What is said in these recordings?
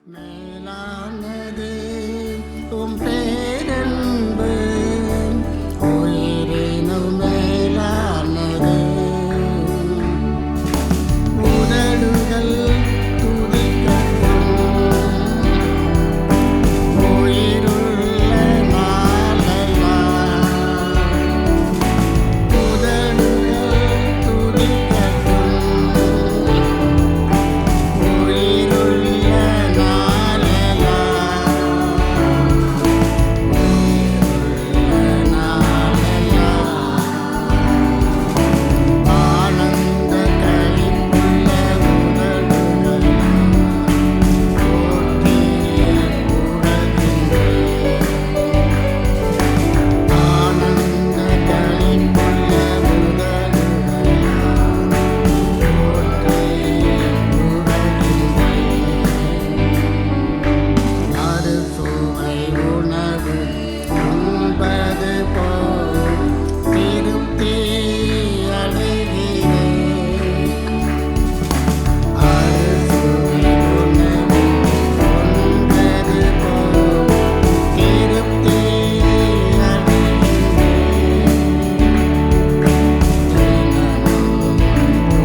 மேலானது உம் பேரன்பு, உயிரினும் மேலானது. உதடுகள் துதிக்கட்டும் உயிருள்ள நாளெல்லாம். உதடுகள் துதிக்கட்டும் உயிருள்ள நாளெல்லாம். உயிருள்ள நாளெல்லாம். ஆனந்த களிப்புள்ள உதடுகள் போற்றி புகழ்கின்றேன். ஆனந்த களிப்புள்ள உதடுகள் போற்றி புகழ்கின்றேன். அறுசுவை உணவு உண்பது போல் திருப்தி அடைகிறேன். அறுசுவை உணவு உண்பது போல் திருப்தி அடைகிறேன். தினமும் துதிக்கின்றேன்.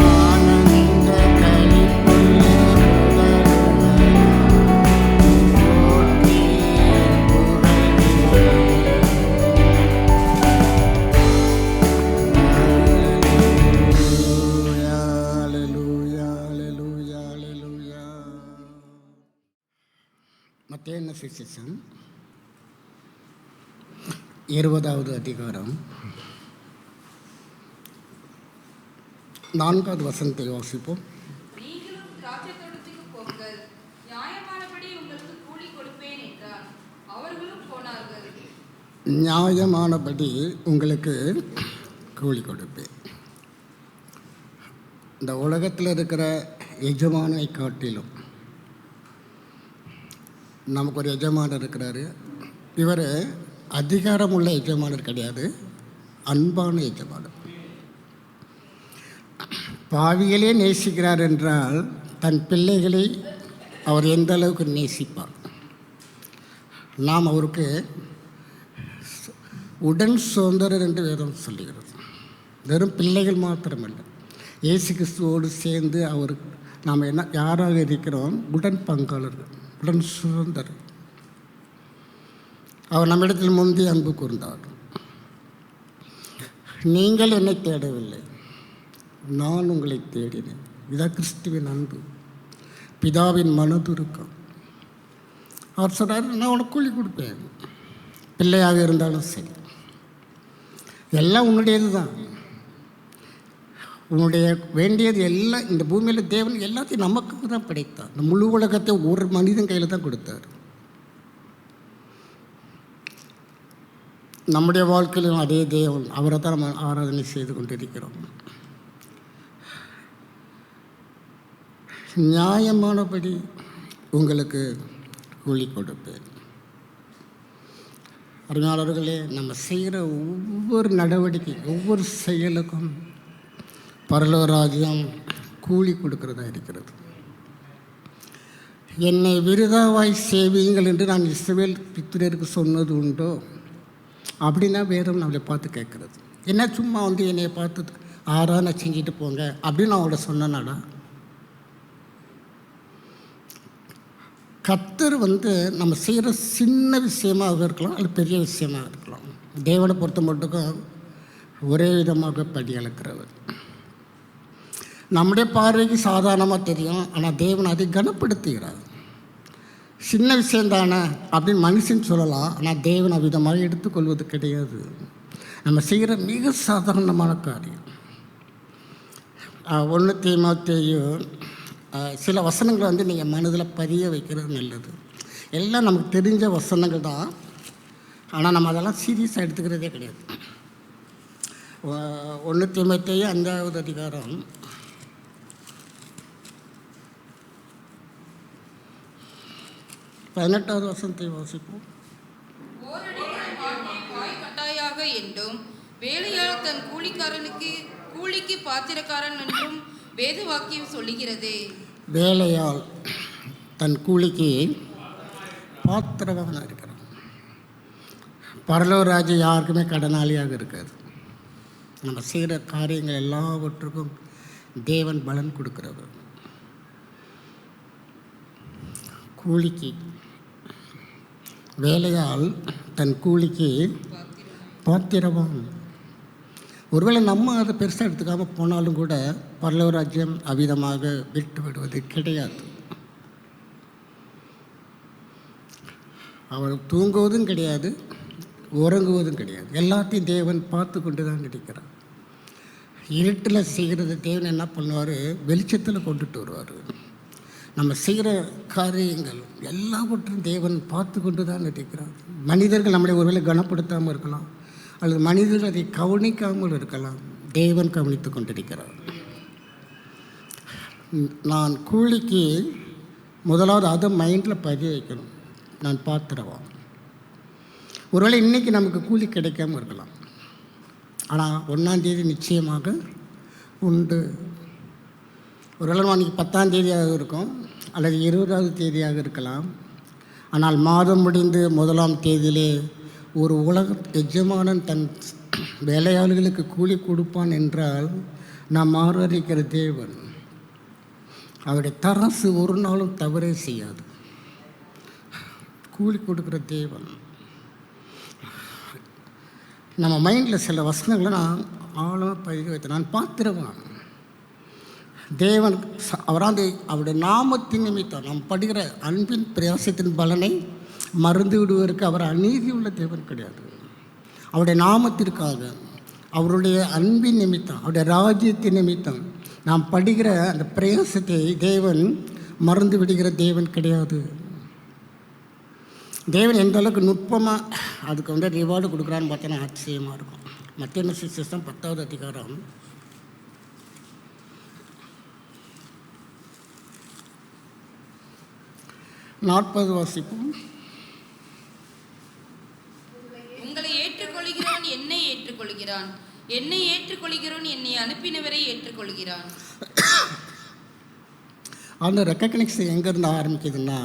ஆனந்த களிப்புள்ள உதடுகள் போற்றி புகழ்கின்றேன். மத்தேயு சுவிசேஷம் 20வது அதிகாரம் 4வது வசனத்தை வாசிப்போம். நீங்களும் திராட்சைத்தோட்டத்துக்கு போங்கள், நியாயமானபடி உங்களுக்கு கூலி கொடுப்பேன் என்றார். அவர்களும் போனார்கள். நியாயமானபடி உங்களுக்கு கூலி கொடுப்பேன். இந்த உலகத்தில் இருக்கிற எஜமானை காட்டிலும் நமக்கு ஒரு எஜமானர் இருக்கிறாரு. இவர் அதிகாரமுள்ள எஜமானர் கிடையாது, அன்பான எஜமானர். பாவிகளே நேசிக்கிறார் என்றால் தன் பிள்ளைகளை அவர் எந்த அளவுக்கு நேசிப்பார். நாம் அவருக்கு உடன் சுதந்திரர் என்று வேதம் சொல்லுகிறது. வெறும் பிள்ளைகள் மாத்திரமல்ல, இயேசு கிறிஸ்துவோடு சேர்ந்து அவர் நாம் என்ன யாராக இருக்கிறோம்? உடன் பங்காளர்கள், உடன் சுதந்திரர். அவர் நம்மிடத்தில் முந்தி அன்பு கூர்ந்தார். நீங்கள் என்னை தேடவில்லை, நான் உங்களை தேடினேன். இதான் கிறிஸ்துவின் அன்பு, பிதாவின் மனதுருக்கம். அவர் சொல்கிறார், நான் உனக்கு கூலி கொடுப்பேன். பிள்ளையாக இருந்தாலும் சரி, எல்லாம் உன்னுடையது தான். உன்னுடைய வேண்டியது எல்லாம் இந்த பூமியில் தேவன் எல்லாத்தையும் நமக்கு தான் படைத்தார். இந்த முழு உலகத்தை ஒரு மனிதன் கையில் தான் கொடுத்தார். நம்முடைய வாழ்க்கையிலும் அதே தேவன், அவரை தான் நம்ம ஆராதனை செய்து கொண்டிருக்கிறோம். நியாயமானபடி உங்களுக்கு கூலி கொடுப்பேன். அருமையாளர்களே, நம்ம செய்கிற ஒவ்வொரு நடவடிக்கை, ஒவ்வொரு செயலுக்கும் பரலோக ராஜ்யம் கூலி கொடுக்கிறதா இருக்கிறது. என்னை விருதாவாய் சேவியுங்கள் என்று நான் இஸ்ரவேல் பித்திரருக்கு சொன்னது உண்டோ அப்படின்னா வேதம் நம்மளை பார்த்து கேட்குறது. என்ன சும்மா வந்து என்னை பார்த்து ஆராதனை செஞ்சுட்டு போங்க அப்படின்னு அவங்கள சொன்னனாடா? கர்த்தர் நம்ம செய்கிற சின்ன விஷயமாக இருக்கலாம், அது பெரிய விஷயமாக இருக்கலாம். தேவனை பொறுத்த மட்டுக்கும் ஒரே விதமாக படி அளக்கிறவர். நம்முடைய பார்வைக்கு சாதாரணமாக தெரியும், ஆனால் தேவன் அதை கனப்படுத்துகிறார். சின்ன விஷயந்தானே அப்படின்னு மனுஷன் சொல்லலாம், ஆனால் தேவன் அவ்விதமாக எடுத்துக்கொள்வது கிடையாது. நம்ம செய்கிற மிக சாதாரணமான காரியம். 1 தீமோத்தேயு சில வசனங்களை நீங்கள் மனதில் பதிய வைக்கிறது நல்லது. எல்லாம் நமக்கு தெரிஞ்ச வசனங்கள் தான், ஆனால் நம்ம அதெல்லாம் சீரியஸாக எடுத்துக்கிறதே கிடையாது. 1 தீமோத்தேயு 5வது அதிகாரம் 18வது வசனத்தை வாசிப்போம். என்றும் வேலையாளர் தன் கூலிக்கு பாத்திரக்காரன் என்றும் வேத வாக்கியம் சொல்லுகிறதே. வேலையால் தன் கூலிக்கு பாத்திரவானாக இருக்கிறான். பரலோக ராஜ்யம் யாருக்குமே கடனாளியாக இருக்காது. நம்ம செய்கிற காரியங்கள் எல்லாவற்றுக்கும் தேவன் பலன் கொடுக்கிறவர். கூலிக்கு வேலையால் தன் கூலிக்கு பாத்திரவான். ஒருவேளை நம்ம அதை பெருசாக எடுத்துக்காமல் போனாலும் கூட பரலோக ராஜ்யம் அவ்விதமாக விட்டு விடுவது கிடையாது. அவர் தூங்குவதும் கிடையாது, உறங்குவதும் கிடையாது. எல்லாத்தையும் தேவன் பார்த்து கொண்டு தான் இருக்கிறார். இருட்டில் செய்கிறது தேவன் என்ன பண்ணுவார்? வெளிச்சத்தில் கொண்டுட்டு வருவார். நம்ம செய்கிற காரியங்கள் எல்லாவற்றையும் தேவன் பார்த்து கொண்டு தான் இருக்கிறார். மனிதர்கள் நம்மளை ஒருவேளை கனப்படுத்தாமல் இருக்கலாம், அல்லது மனிதர்கள் அதை கவனிக்காமல் இருக்கலாம். தேவன் கவனித்து கொண்டிருக்கிறார். நான் கூலிக்கு முதலாவது அதை மைண்டில் பதிய வைக்கணும். நான் பாத்திரவான். ஒருவேளை இன்றைக்கி நமக்கு கூலி கிடைக்காமல் இருக்கலாம், ஆனால் 1ஆம் தேதி நிச்சயமாக உண்டு. ஒருவேளை அன்றைக்கி 10ஆம் தேதியாக இருக்கும், அல்லது 20ஆவது தேதியாக இருக்கலாம். ஆனால் மாதம் முடிந்து 1ஆம் தேதியிலே ஒரு உலக எஜமானன் தன் வேலையாளர்களுக்கு கூலி கொடுப்பான் என்றால் நாம் ஆராதிக்கிற தேவன் அவருடைய தரசு ஒரு நாளும் தவறே செய்யாது. கூலி கொடுக்குற தேவன். நம்ம மைண்டில் சில வசனங்களை நான் ஆழமாக பதிவு வைத்தேன். நான் பாத்திரவான். தேவன் அவராது அவருடைய நாமத்தின் நிமித்தம் நாம் படுகிற அன்பின் பிரயாசத்தின் பலனை மறந்து விடுவதற்கு அவர் அநீதி உள்ள தேவன் கிடையாது. அவருடைய நாமத்திற்காக, அவருடைய அன்பின் நிமித்தம், அவருடைய ராஜ்யத்தின் நிமித்தம் நாம் படுகிற அந்த பிரயாசத்தை தேவன் மறந்து விடுகிற தேவன் கிடையாது. தேவன் எந்த அளவுக்கு நுட்பமாக அதுக்கு ரிவார்டு கொடுக்குறான்னு பார்த்தோன்னா ஆச்சரியமாக இருக்கும். மத்திய சுவிசேஷம் 10வது அதிகாரம் 40 வாசிப்போம். உங்களை ஏற்றுக்கொள்கிறவன் என்னை ஏற்றுக்கொள்கிறான், என்னை ஏற்றுக்கொள்கிறவன் என்னை அனுப்பினவரை ஏற்றுக்கொள்கிறான். அந்த ரெக்கக்னைஸ் எங்கேருந்து ஆரம்பிக்குதுன்னா,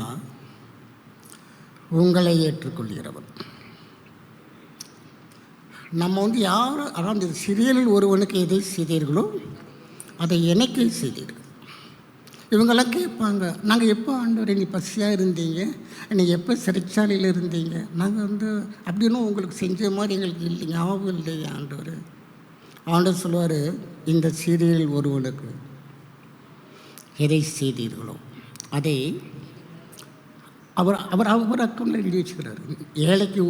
உங்களை ஏற்றுக்கொள்கிறவன். நம்ம யார், அதாவது சிறியலில் ஒருவனுக்கு எதை செய்தீர்களோ அதை எனக்கே செய்தீர்கள். இவங்கெல்லாம் கேட்பாங்க, நாங்கள் எப்போ ஆண்டவரே நீ பசியாக இருந்தீங்க, நீங்கள் எப்போ சிறைச்சாலையில் இருந்தீங்க, நாங்கள் அப்படின்னு உங்களுக்கு செஞ்ச மாதிரி எங்களுக்கு இல்லை, ஞாபகம் இல்லையா ஆண்டவர். ஆண்டவர் சொல்லுவார், இந்த சிறியலில் ஒருவனுக்கு எதை செய்தீர்களோ அதை அவர் அவர் அவர் அக்கௌண்ட்டில் எழுதி வச்சுக்கிறார். ஏழைக்கு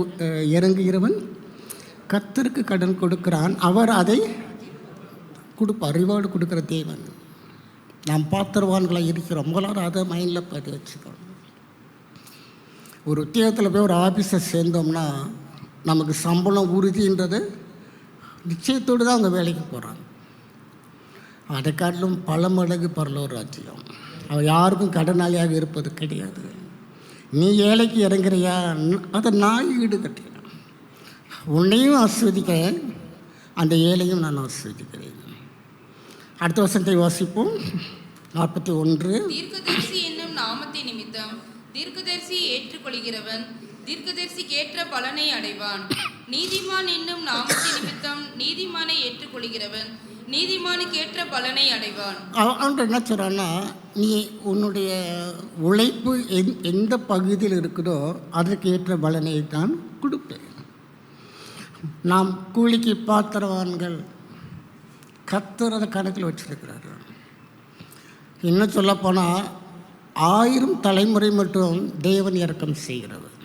இறங்குகிறவன் கர்த்தருக்கு கடன் கொடுக்கிறான், அவர் அதை கொடுப்பார். ரிவார்டு கொடுக்குற தேவன். நாம் பாத்திரவான்களாக இருக்கிறோம். முதலாவது அதை மைண்டில் பதிவு வச்சுக்கணும். ஒரு உத்தியோகத்தில் போய் ஒரு ஆஃபீஸை சேர்ந்தோம்னா நமக்கு சம்பளம் உறுதின்றது நிச்சயத்தோடு தான் அவங்க வேலைக்கு போகிறாங்க. அதை காட்டிலும் பல மடங்கு பரலோக ராஜ்யம். அவர் யாருக்கும் கடனாளியாக இருப்பது கிடையாது. நீ ஏழைக்கு இறங்குறியா, அதை நான் ஈடு கட்டுறேன். உன்னையும் ஆஸ்வதிக்கிறேன், அந்த ஏழையும் நான் ஆஸ்வதிக்கிறேன். அடுத்த வசனத்தை வாசிப்போம். 41. தீர்க்கதரிசி என்னும் நாமத்தை நிமித்தம் தீர்க்கதரிசியை ஏற்றுக்கொள்கிறவன் தீர்க்கதரிசிக்கு ஏற்ற பலனை அடைவான். நீதிமான் என்னும் நாமத்தை நிமித்தம் நீதிமானை ஏற்றுக்கொள்கிறவன் நீதிமானுக்கு ஏற்ற பலனை அடைவான். அவன் என்ன சொல்கிறான்னா, நீ உன்னுடைய உழைப்பு எந்த பகுதியில் இருக்குதோ அதற்கு ஏற்ற பலனை தான் கொடுப்பேன். நாம் கூலிக்கு பாத்திரவான்கள். கர்த்தர் அதை கணக்கில் வச்சிருக்கிறாரு. இன்னும் சொல்லப்போனால் 1000 தலைமுறை மட்டும் தேவன் இரக்கம் செய்கிறவர்.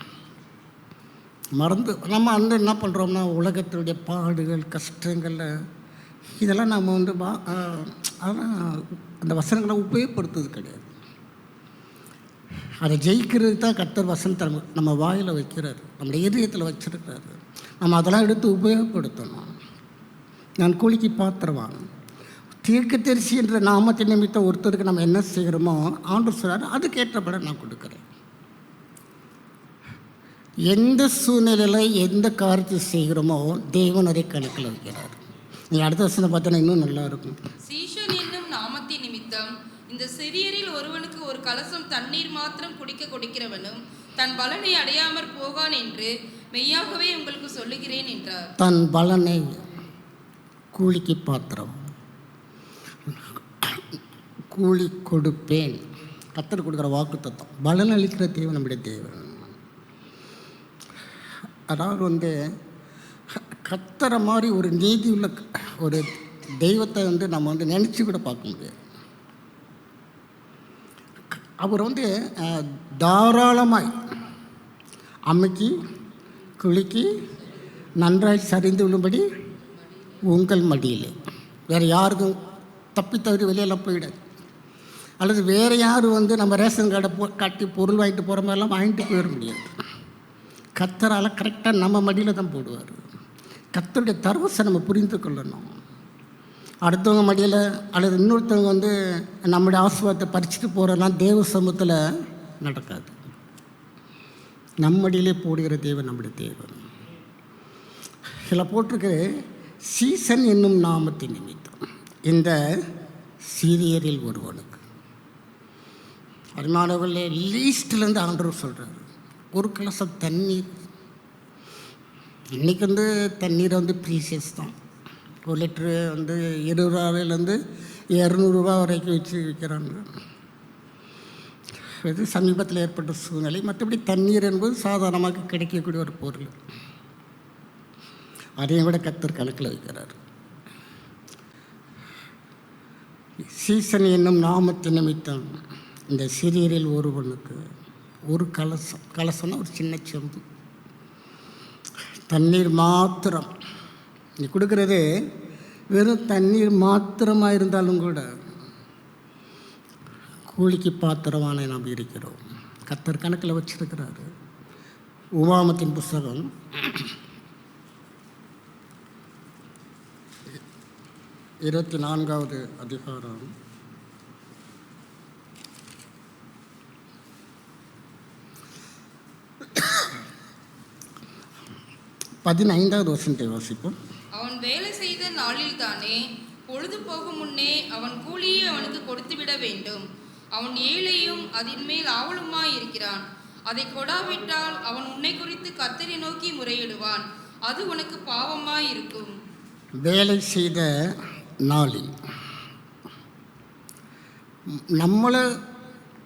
மறந்து நம்ம என்ன பண்ணுறோம்னா, உலகத்தினுடைய பாடுகள் கஷ்டங்களில் இதெல்லாம் நம்ம அதெல்லாம் அந்த வசனங்களை உபயோகப்படுத்துறது கிடையாது. அதை ஜெயிக்கிறது தான் கர்த்தர் வசனத்தை நம்ம வாயில் வைக்கிறார், நம்ம இதயத்தில் வச்சிருக்கிறாரு. நம்ம அதெல்லாம் எடுத்து உபயோகப்படுத்தணும். நான் கூலிக்கு பாத்திரவான். தீர்க்கதரிசி என்ற நாமத்தை நிமித்தம் ஒருத்தருக்கு நம்ம என்ன செய்கிறோமோ ஆண்டவர் சொல்கிறார், அதுக்கேற்றபடி நான் கொடுக்குறேன். எந்த சூழ்நிலையில் எந்த காரியத்தை செய்கிறோமோ தேவன் அதை கணக்கில் வைக்கிறார். நீ அடுத்த வருஷம் பார்த்தோன்னா இன்னும் நல்லா இருக்கும். சீஷன் என்னும் நாமத்தை நிமித்தம் இந்த சிறியரில் ஒருவனுக்கு ஒரு கலசம் தண்ணீர் மாத்திரம் குடிக்க கொடுக்கிறவனும் தன் பலனை அடையாமற் போகான் என்று மெய்யாகவே உங்களுக்கு சொல்லுகிறேன் என்றார். தன் பலனை கூலிக்கு பாத்திரம், கூலி கொடுப்பேன். கர்த்தர் கொடுக்குற வாக்கு தத்துவம். பலன் அளிக்கிற தேவன் நம்முடைய தேவன். அதாவது கர்த்தரை மாதிரி ஒரு நீதி உள்ள ஒரு தெய்வத்தை நம்ம நினச்சி கூட பார்க்க முடியாது. அவர் தாராளமாய் அம்மைக்கு குலுக்கி நன்றாய் சரிந்து விழும்படி உங்கள் மடியில். வேறு யாருக்கும் தப்பி தவறி வெளியெல்லாம் போயிடாது. அல்லது வேறு யார் நம்ம ரேஷன் கார்டை காட்டி பொருள் வாங்கிட்டு போகிற மாதிரிலாம் வாங்கிட்டு போயிட முடியாது. கர்த்தரால் கரெக்டாக நம்ம மடியில் தான் போடுவார். கர்த்தருடைய தரவசை நம்ம புரிந்து கொள்ளணும். அடுத்தவங்க மடியில் அல்லது இன்னொருத்தவங்க நம்முடைய ஆசீர்வாதத்தை பறிச்சுட்டு போகிறதெல்லாம் தேவ சமூகத்தில் நடக்காது. நம்மடியிலே போடுகிற தேவன் நம்முடைய தேவன். இதில் போட்டிருக்கு, சீசன் என்னும் நாமத்தின் நிமித்தம் இந்த சிறியரில் ஒருவனுக்கு. அருமையானவர்களே, லீஸ்ட்லேருந்து ஆண்டவர் சொல்கிறார், ஒரு கலசம் தண்ணீர். இன்றைக்கி தண்ணீர் ப்ரீசியஸ் தான். ஒரு லிட்ரு 20 ரூபாயிலேருந்து 200 ரூபா வரைக்கும் வச்சு விற்கிறாங்க. இது சமீபத்தில் ஏற்பட்ட சூழ்நிலை. மற்றபடி தண்ணீர் என்பது சாதாரணமாக கிடைக்கக்கூடிய ஒரு பொருள். அதையும் கூட கர்த்தர் கணக்கில் வைக்கிறார். சீசன் என்னும் நாமத்தின் நிமித்தம் இந்த சிறியரில் ஒருவனுக்கு ஒரு கலசம். கலசம்னா ஒரு சின்ன செம்பு, தண்ணீர் மாத்திரம். நீ கொடுக்குறது வெறும் தண்ணீர் மாத்திரமாக இருந்தாலும் கூட கூலிக்கு பாத்திரமான நாம் இருக்கிறோம். கர்த்தர் கணக்கில் வச்சிருக்கிறாரு. உபாகமத்தின் புஸ்தகம் 24வது அதிகாரம் 15வது வசனத்தை வாசிப்போம். அவன் வேலை செய்த நாளில் தானே பொழுது போகும் முன்னே அவன் கூலியை அவனுக்கு கொடுத்துவிட வேண்டும். அவன் ஏழையும் அதன் மேல் ஆவலுமாய் இருக்கிறான். அதை கொடாவிட்டால் அவன் உன்னை குறித்து கர்த்தரை நோக்கி முறையிடுவான். அது உனக்கு பாவமாய் இருக்கும். வேலை செய்த நாளில் நம்மளை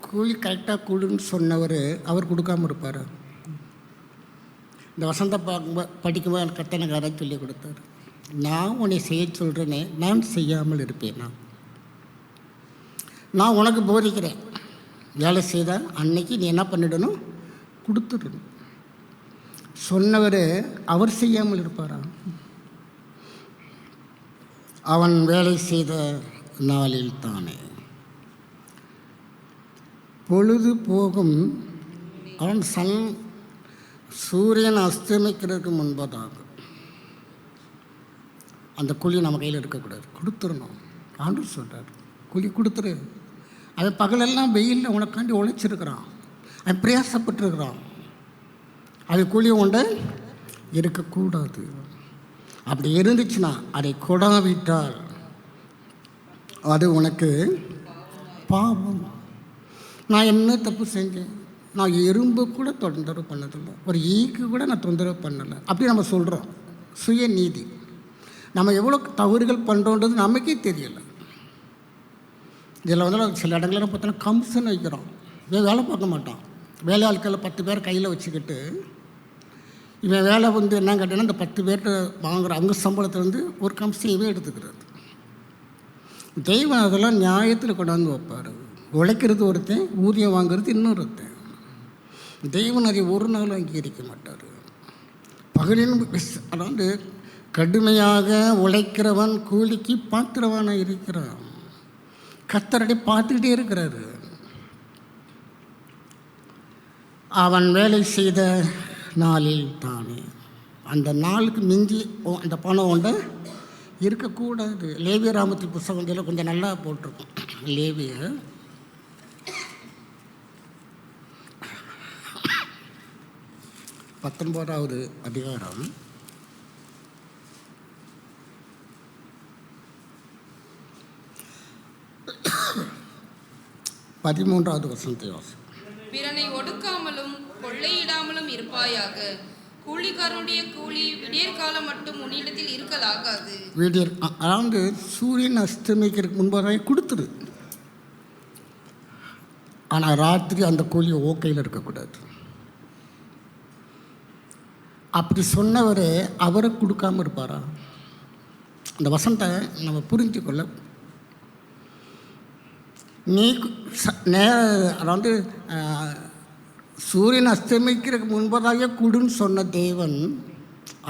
கூலி கரெக்டாக கொடுன்னு சொன்னவர் அவர் கொடுக்காமல் இருப்பார். இந்த வசந்த படிக்கும்போது கர்த்தனக்கார சொல்லி கொடுத்தார், நான் உன்னை செய்ய சொல்கிறேனே, நான் செய்யாமல் இருப்பேன். நான் உனக்கு போதிக்கிறேன், வேலை செய்தால் அன்னைக்கு நீ என்ன பண்ணிடணும், கொடுத்துடணும். சொன்னவர் அவர் செய்யாமல் இருப்பாரா? அவன் வேலை செய்த நாளில் தானே பொழுது போகும். அவன் சூரியன் அஸ்தமிக்கிறதுக்கு முன்பதாக அந்த கூலி நம்ம கையில் இருக்கக்கூடாது, கொடுத்துடணும். ஆண்டவர் சொல்கிறார், கூலி கொடுத்துரு. அவன் பகலெல்லாம் வெயிலில் உனக்காண்டி உழைச்சிருக்கிறான், அவன் பிரயாசப்பட்டுருக்கிறான். அவன் கூலி உண்ட இருக்கக்கூடாது. அப்படி இருந்துச்சுன்னா அதை கொடாவிட்டால் அது உனக்கு பாவம். நான் என்ன தப்பு செஞ்சேன்? நான் எறும்பு கூட தொந்தரவு பண்ணதில்லை, ஒரு ஈக்கு கூட நான் தொந்தரவு பண்ணலை. அப்படி நம்ம சொல்கிறோம். சுய நீதி. நம்ம எவ்வளோ தவறுகள் பண்ணுறோன்றது நமக்கே தெரியலை. இதில் சில இடங்களில் பார்த்தோன்னா கம்சன் வைக்கிறோம். வேலை பார்க்க மாட்டான். வேலையாட்களை 10 பேர் கையில் வச்சுக்கிட்டு இவன் வேலை என்ன கேட்டீங்கன்னா, இந்த 10 பேர்கிட்ட வாங்குகிற அவங்க சம்பளத்தை ஒரு கம்சனையவே எடுத்துக்கிறது. தெய்வம் அதெல்லாம் நியாயத்தில் கொண்டாந்து வைப்பார். உழைக்கிறது ஒருத்தன், ஊதியம் வாங்குறது இன்னொருத்தன். தெய்வன் அதை ஒரு நாள் அங்கீகரிக்க மாட்டார். பகலின் அதாவது கடுமையாக உழைக்கிறவன் கூலிக்கு பாத்திரவான இருக்கிறான். கர்த்தரடி பார்த்துக்கிட்டே இருக்கிறாரு. அவன் வேலை செய்த நாளில் தானே, அந்த நாளுக்கு மிஞ்சி அந்த பணம் ஒன்று இருக்கக்கூடாது. லேவிய ராமத்தின் புஸ்தகத்தில் கொஞ்சம் நல்லா போட்டிருக்கும். லேவிய 19வது அதிகாரம் 8 13வது வசனத்தை வாசி. பிறனை ஒடுக்காமலும் கொள்ளையிடாமலும் இருப்பாயாக. கூலிக்காரனுடைய கூலி விடியற்காலம் மட்டும் உன்னிடத்தில் இருக்கலாகாது. அதாவது சூரியன் அஸ்தமிக்கிறதுக்கு முன்பாக கொடுத்துரு, ஆனால் ராத்திரி அந்த கூலி ஓக்கையில் இருக்கக்கூடாது. அப்படி சொன்னவர் அவரை கொடுக்காமல் இருப்பாரா? அந்த வசனத்தை நம்ம புரிஞ்சுக்கொள்ள நீ அதாவது சூரியன் அஸ்தமிக்கிறதுக்கு முன்பதாக கொடுன்னு சொன்ன தேவன்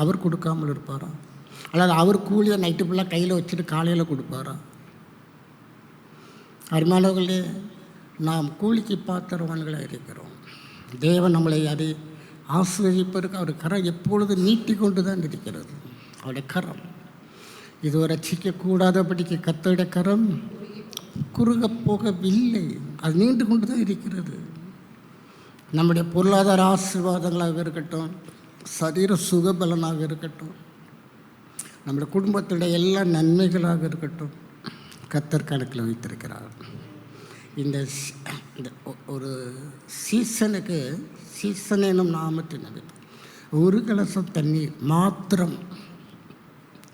அவர் கொடுக்காமல் இருப்பாரா? அல்லது அவர் கூலியை நைட்டு ஃபுல்லாக கையில் வச்சுட்டு காலையில் கொடுப்பாரா? அருமையானவர்களே, நாம் கூலிக்கு பாத்திரவான்களாக இருக்கிறோம். தேவன் நம்மளை அதை ஆசீர்வதிப்பதற்கு அவர் கரம் எப்பொழுது நீட்டி கொண்டு தான் இருக்கிறது. அவருடைய கரம் இது ரட்சிக்கக்கூடாதபடிக்கு கர்த்தருடைய கரம் குறுக போகவில்லை, அது நீண்டு கொண்டு தான் இருக்கிறது. நம்முடைய பொருளாதார ஆசீர்வாதங்களாக இருக்கட்டும், சரீர சுகபலனாக இருக்கட்டும், நம்முடைய குடும்பத்துடைய எல்லா நன்மைகளாக இருக்கட்டும், கர்த்தர் கணக்கில் வைத்திருக்கிறார். இந்த ஒரு சீசன் எனும் நாமத்தின் ஒரு கலசம் தண்ணீர் மாத்திரம்,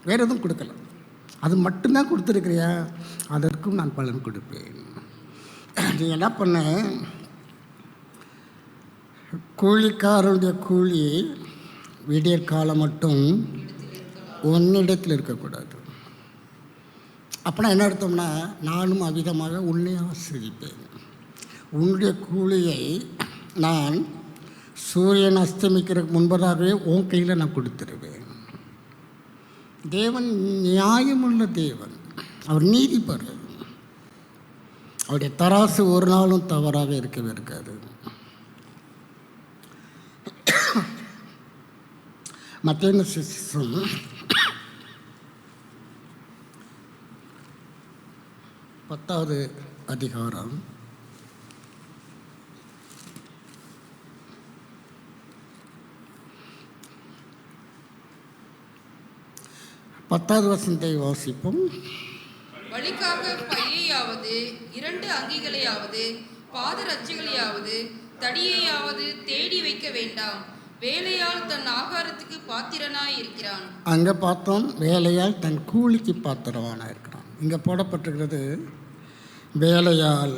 வேறு எதுவும் கொடுக்கல, அது மட்டும்தான் கொடுத்துருக்கிறியா, அதற்கும் நான் பலன் கொடுப்பேன். நீ என்ன பண்ண, கூலிக்காரனுடைய கூலி விடியற் காலம் மட்டும் உன்னிடத்தில் இருக்கக்கூடாது. அப்படின்னா என்ன அர்த்தம்னா, நானும் அவ்விதமாக உன்னை ஆசிரிப்பேன். உன்னுடைய கூலியை நான் சூரியன் அஸ்தமிக்கிறதுக்கு முன்பதாகவே உன் கையில் நான் கொடுத்துருவேன். தேவன் நியாயமுள்ள தேவன், அவர் நீதிபர். அவருடைய தராசு ஒரு நாளும் தவறாக இருக்கவே இருக்காது. மத்தேயு சுவிசேஷம் 10வது அதிகாரம் 10வது வசனத்தை வாசிப்போம். வழிக்காக பையையாவது 2 அங்கிகளையாவது பாதரட்சைகளையாவது தடியையாவது தேடி வைக்க வேண்டாம். வேலையால் தன் ஆகாரத்துக்கு பாத்திரனாய் இருக்கிறான். அங்கே பார்த்தோம், வேலையால் தன் கூலிக்கு பாத்திரவானாக இருக்கிறான். இங்கே போடப்பட்டிருக்கிறது வேலையால்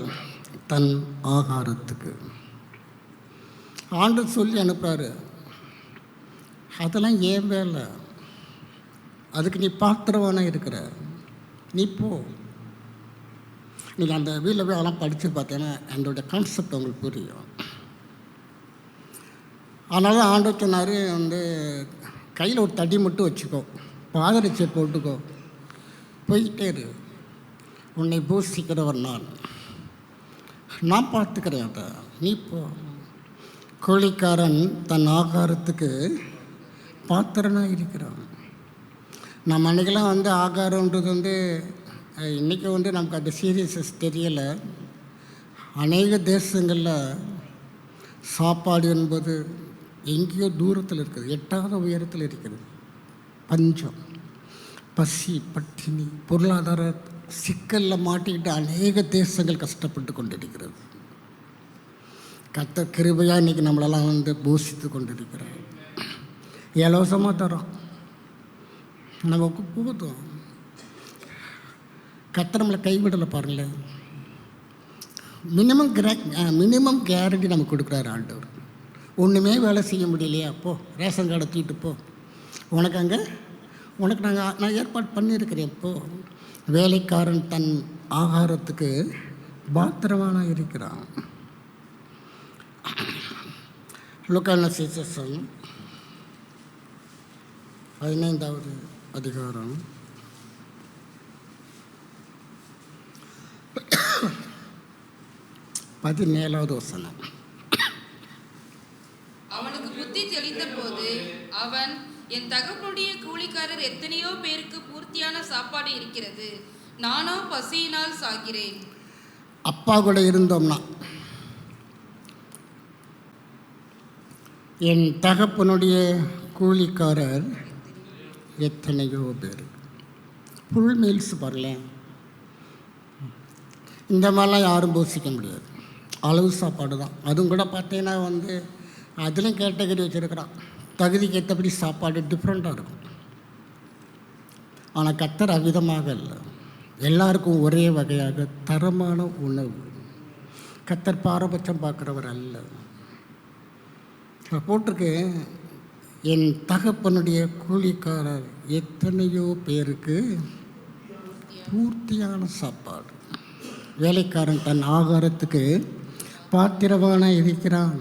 தன் ஆகாரத்துக்கு. ஆண்டு சொல்லி அனுப்புறாரு, அதெல்லாம் ஏன் வேலை, அதுக்கு நீ பாத்திரவானாக இருக்கிற, நீ போ. நீங்கள் அந்த வீட்டில் போய் அதெல்லாம் படித்து பார்த்தீங்கன்னா அதோடைய கான்செப்ட் உங்களுக்கு புரியும். அதனால ஆண்டவர் சொன்னார், கையில் ஒரு தடி மட்டும் வச்சுக்கோ, பாதரட்சை போட்டுக்கோ, போய்கிட்டே இரு, உன்னை பூசிக்கிறவர் நான் பார்த்துக்கிறேன், அதை நீ போ. கூலிக்காரன் தன் ஆகாரத்துக்கு பாத்திரனாக இருக்கிறான். நம்ம அன்றைக்கெல்லாம் ஆகாரன்றது இன்றைக்கி நமக்கு அந்த சீரியஸஸ் தெரியலை. அநேக தேசங்களில் சாப்பாடு என்பது எங்கேயோ தூரத்தில் இருக்குது, எட்டாத உயரத்தில் இருக்கிறது. பஞ்சம், பசி, பட்டினி, பொருளாதார சிக்கலில் மாட்டிக்கிட்டு அநேக தேசங்கள் கஷ்டப்பட்டு கொண்டிருக்கிறது. கர்த்தர் கிருபையாக இன்றைக்கி நம்மளெல்லாம் பூசித்து கொண்டிருக்கிறார். இலவசமாக தரோம், நமக்கு போதும். கர்த்தர் நம்மளை கைவிடலை பாருங்களேன். மினிமம் கேரண்டி நமக்கு கொடுக்குறாரு ஆண்டவர். ஒன்றுமே வேலை செய்ய முடியலையா, போ ரேஷன் கார்டை தூக்கிட்டு போ, உனக்கு நான் ஏற்பாடு பண்ணியிருக்கிறேன். போ. வேலைக்காரன் தன் ஆகாரத்துக்கு பாத்திரமான இருக்கிறான். லூக்கா சுவிசேஷம் 15வது அதிகாரம் 17வது வசனம். அவனுக்கு புத்தி தெளிந்த போது அவன், என் தகப்பனுடைய கூலிக்காரர் எத்தனையோ பேருக்கு பூர்த்தியான சாப்பாடு இருக்கிறது, நானோ பசியினால் சாகிறேன். அப்பா கூட இருந்தோம்னா, என் தகப்பனுடைய கூலிக்காரர் எத்தனையோ பேர், ஃபுல் மீல்ஸ் பாருங்களேன். இந்த மாதிரிலாம் யாரும் போசிக்க முடியாது. அளவு சாப்பாடு தான். அதுவும் கூட பார்த்தீங்கன்னா வந்து அதுலேயும் கேட்டகரி வச்சுருக்கிறான். தகுதிக்கு ஏற்றபடி சாப்பாடு டிஃப்ரெண்ட்டாக இருக்கும். ஆனால் கர்த்தர் அவ்விதமாக இல்லை, எல்லாருக்கும் ஒரே வகையாக தரமான உணவு. கர்த்தர் பாரபட்சம் பார்க்குறவர் அல்ல. போட்டிருக்கு, என் தகப்பனுடைய கூலிக்காரர் எத்தனையோ பேருக்கு பூர்த்தியான சாப்பாடு. வேலைக்காரன் தன் ஆகாரத்துக்கு பாத்திரவான இருக்கிறான்.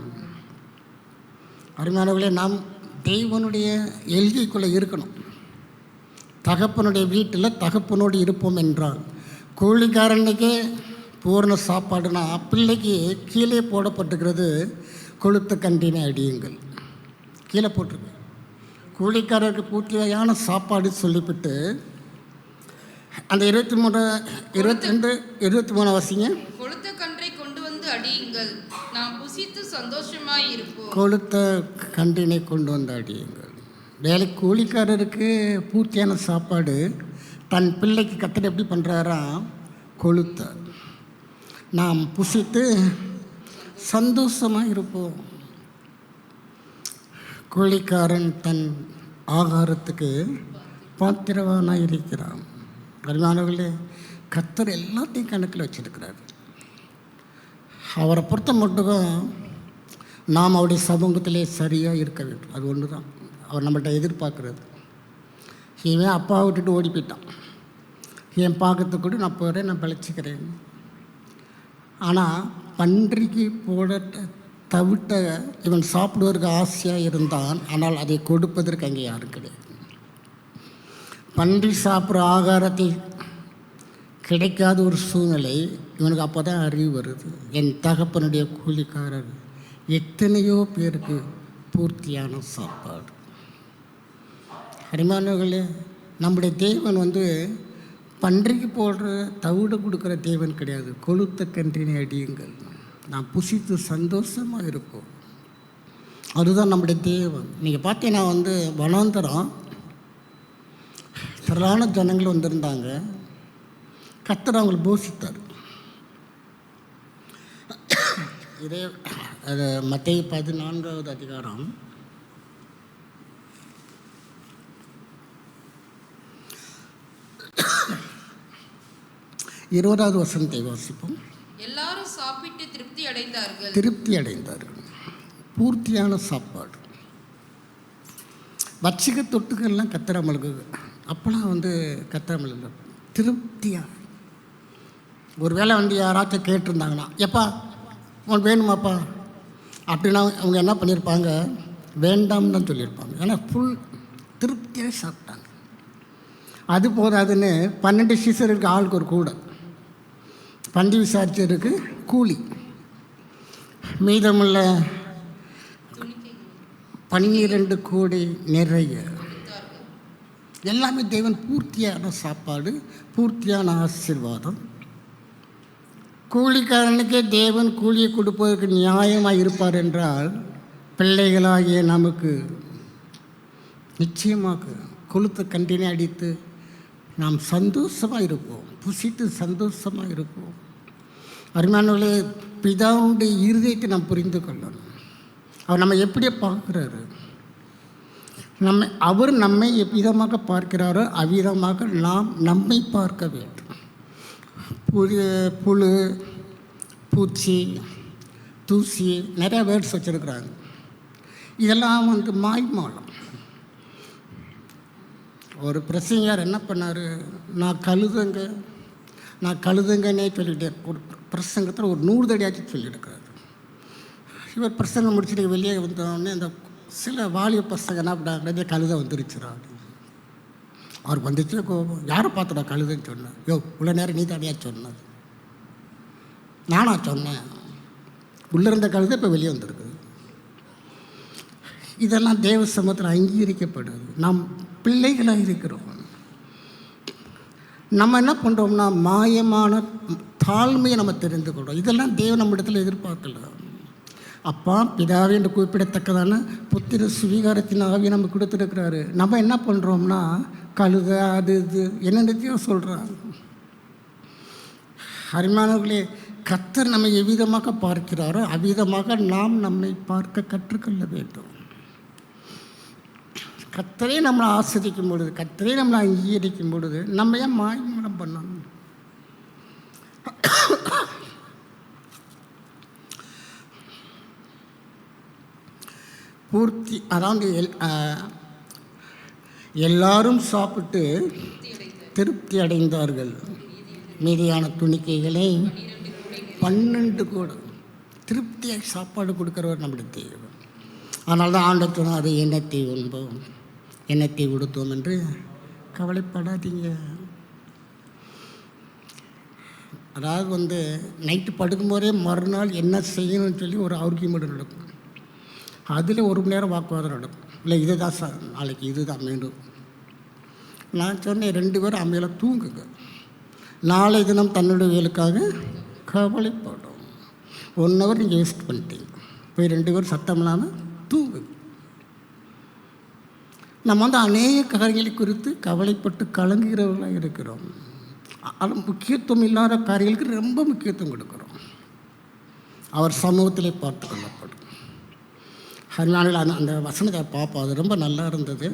அருமையானவர்களே, நாம் தெய்வனுடைய எல்கைக்குள்ளே இருக்கணும். தகப்பனுடைய வீட்டில் தகப்பனோடு இருப்போம் என்றால், கூலிக்காரனுக்கே பூர்ண சாப்பாடுனா பிள்ளைக்கு கீழே போடப்பட்டுக்கிறது கொளுத்த கண்டினை அடியுங்கள். கீழே போட்டிருக்கு. கூலிக்காரருக்கு பூர்த்தியான சாப்பாடு சொல்லிவிட்டு அந்த 23 வாசிங்க. கொளுத்த கன்றை கொண்டு வந்து அடியுங்கள், நாம் புசித்து சந்தோஷமாய் இருப்போம். கொளுத்த கன்றினை கொண்டு வந்து அடியுங்கள். வேலை கூலிக்காரருக்கு பூர்த்தியான சாப்பாடு தன் பிள்ளைக்கு கத்தர் எப்படி பண்ணுறாரா? கொளுத்த. நாம் புசித்து சந்தோஷமாக இருப்போம். கூலிக்காரன் தன் ஆகாரத்துக்கு பாத்திரவானாக இருக்கிறான். அருமையானவர்களே, கர்த்தர் எல்லாத்தையும் கணக்கில் வச்சிருக்கிறார். அவரை பொறுத்த மட்டும் நாம் அவருடைய சமூகத்திலே சரியாக இருக்க வேண்டும். அது ஒன்று தான் அவர் நம்மள்கிட்ட எதிர்பார்க்குறது. இவன் அப்பா விட்டுட்டு ஓடி போயிட்டான், என் பார்க்கறதுக்கு கூட நான் போகிறேன், நான் பிழைச்சிக்கிறேன். ஆனால் பன்றிக்கு போட தவிட்ட இவன் சாப்பிடுவதற்கு ஆசையாக இருந்தான். ஆனால் அதை கொடுப்பதற்கு அங்கே யாரும் கிடையாது. பன்றி சாப்பிட்ற ஆகாரத்தை கிடைக்காத ஒரு சூழ்நிலை இவனுக்கு அப்போ தான் அறிவு வருது. என் தகப்பனுடைய கூலிக்காரர் எத்தனையோ பேருக்கு பூர்த்தியான சாப்பாடு. அருமையானவர்களே, நம்முடைய தேவன் வந்து பன்றிக்கு போடுற தவிடு கொடுக்குற தேவன் கிடையாது. கொளுத்த கன்றினை அடியுங்கள், நாம் புசித்து சந்தோஷமாக இருப்போம். அதுதான் நம்முடைய தேவன். நீங்கள் பார்த்தீங்கன்னா வந்து வனாந்தரம் திரளான ஜனங்கள் வந்திருந்தாங்க. கர்த்தர் அவங்களை போஷித்தார். இதே அது மத்தேயு 14வது அதிகாரம் 20வது வசனத்தை வாசிப்போம். எல்லாரும் சாப்பிட்டு திருப்தி அடைந்தார்கள். பூர்த்தியான சாப்பாடு. வச்சிக தொட்டுக்கள்லாம் கர்த்தர் நம்மளுக்கு அப்போலாம் வந்து கர்த்தர் நம்மளுக்கு திருப்தியாக. ஒரு வேளை வந்து யாராச்சும் கேட்டிருந்தாங்கன்னா, எப்பா உனக்கு வேணுமாப்பா அப்படின்னா அவங்க என்ன பண்ணியிருப்பாங்க? வேண்டாம்னு தான் சொல்லியிருப்பாங்க. ஏன்னா ஃபுல் திருப்தியாக சாப்பிட்டாங்க. அது போதாதுன்னு 12 சீசருக்கு ஆளுக்கு ஒரு கூட, பந்தி விசாரிச்சதுக்கு கூலி, மீதமுள்ள 12 கோடி நிறைய. எல்லாமே தேவன் பூர்த்தியான சாப்பாடு, பூர்த்தியான ஆசீர்வாதம். கூலிக்காரனுக்கே தேவன் கூலியை கொடுப்பதற்கு நியாயமாக இருப்பார் என்றால், பிள்ளைகளாகிய நமக்கு நிச்சயமாக கொளுத்த கண்டினை அடித்து நாம் சந்தோஷமாக இருப்போம், புசித்து சந்தோஷமாக இருப்போம். அருமையானவர்களே, பிதாவுடைய இருதயத்தை நாம் புரிந்து கொள்ளணும். அவர் நம்ம எப்படியே பார்க்குறாரு, அவர் நம்மை எவ்விதமாக பார்க்கிறாரோ அவ்விதமாக நாம் நம்மை பார்க்க வேண்டும். புழு, பூச்சி, தூசி, நிறைய வேர்ட்ஸ் வச்சுருக்குறாங்க. இதெல்லாம் வந்து மாய்மாலம். ஒரு பிரசங்கர் என்ன பண்ணார்? நான் கழுதுங்கன்னே சொல்லிட்டே ஒரு பிரசங்கத்தில் ஒரு 100 தடியாச்சும் சொல்லியிருக்கிறார். இவர் பிரசங்கம் முடிச்சுட்டு வெளியே வந்தோடனே அந்த சில வாலிய பசங்க என்ன பண்ணாங்க, கழுதை வந்துருச்சுறாங்க. அவருக்கு வந்துச்சு கோபம். யாரை பார்த்துடா கழுதைன்னு சொன்னேன்? யோ, இவ்வளோ நேரம் நீ தனியாக சொன்னது. நானா சொன்னேன்? உள்ளே இருந்த கழுதை இப்போ வெளியே வந்துருக்கு. இதெல்லாம் தேவ சமூகத்தில் அங்கீகரிக்கப்படுது. நாம் பிள்ளைகளாக இருக்கிறோம். நம்ம என்ன பண்ணுறோம்னா மாயமான தாழ்மையை நம்ம தெரிந்து கொள்கிறோம். இதெல்லாம் தேவன் நம்ம இடத்துல எதிர்பார்க்கல. அப்பா பிதாவே என்று குறிப்பிடத்தக்கதான புத்திர சுவீகாரத்தின் ஆவியை நம்ம கொடுத்துருக்கிறாரு. நம்ம என்ன பண்ணுறோம்னா கழுதை அது இது என்னென்னத்தையும் சொல்கிறாங்க. அருமையானவர்களே, கர்த்தர் நம்மை எவ்விதமாக பார்க்கிறாரோ அவ்விதமாக நாம் நம்மை பார்க்க கற்றுக்கொள்ள வேண்டும். கர்த்தரே நம்மளை ஆஸ்வதிக்கும் பொழுது, கர்த்தரே நம்மளை அங்கீகரிக்கும் பொழுது நம்ம ஏன் மாய்மலம் பண்ணணும்? பூர்த்தி, அதாவது எல்லாரும் சாப்பிட்டு திருப்தி அடைந்தார்கள். மீதியான துணிக்கைகளை 12 கூட திருப்தியாக சாப்பாடு கொடுக்குறவர் நம்முடைய தேவன். அதனால தான் ஆண்டவர் சொன்னார், எண்ணத்தை உண்போம் எண்ணத்தை உடுத்தோம் என்று கவலைப்படாதீங்க. அதாவது நைட்டு படுக்கும்போதே மறுநாள் என்ன செய்யணும்னு சொல்லி ஒரு ஆர்கியூமெண்ட் நடக்கும். அதில் 1 மணி நேரம் வாக்குவாதம் நடக்கும். இல்லை இதுதான் சார், நாளைக்கு இதுதான் மீண்டும். நான் சொன்னேன், 2 பேரும் அமையெல்லாம் தூங்குங்க. நாளை தினம் தன்னுடைய வேலுக்காக கவலைப்படும். 1 ஹவர் நீங்கள் வேஸ்ட் பண்ணிட்டீங்க, போய் 2 பேரும் சத்தம் இல்லாமல் தூங்குங்க. நம்ம அநேக காரியங்களை குறித்து கவலைப்பட்டு கலங்குகிறவர்களாக இருக்கிறோம். அது முக்கியத்துவம் இல்லாத காரியங்களுக்கு ரொம்ப முக்கியத்துவம் கொடுக்குறோம். அவர் சமூகத்திலே பார்த்து கொள்ளப்படும். அதனால அந்த வசனத்தை பார்ப்போம், அது ரொம்ப நல்லா இருந்தது.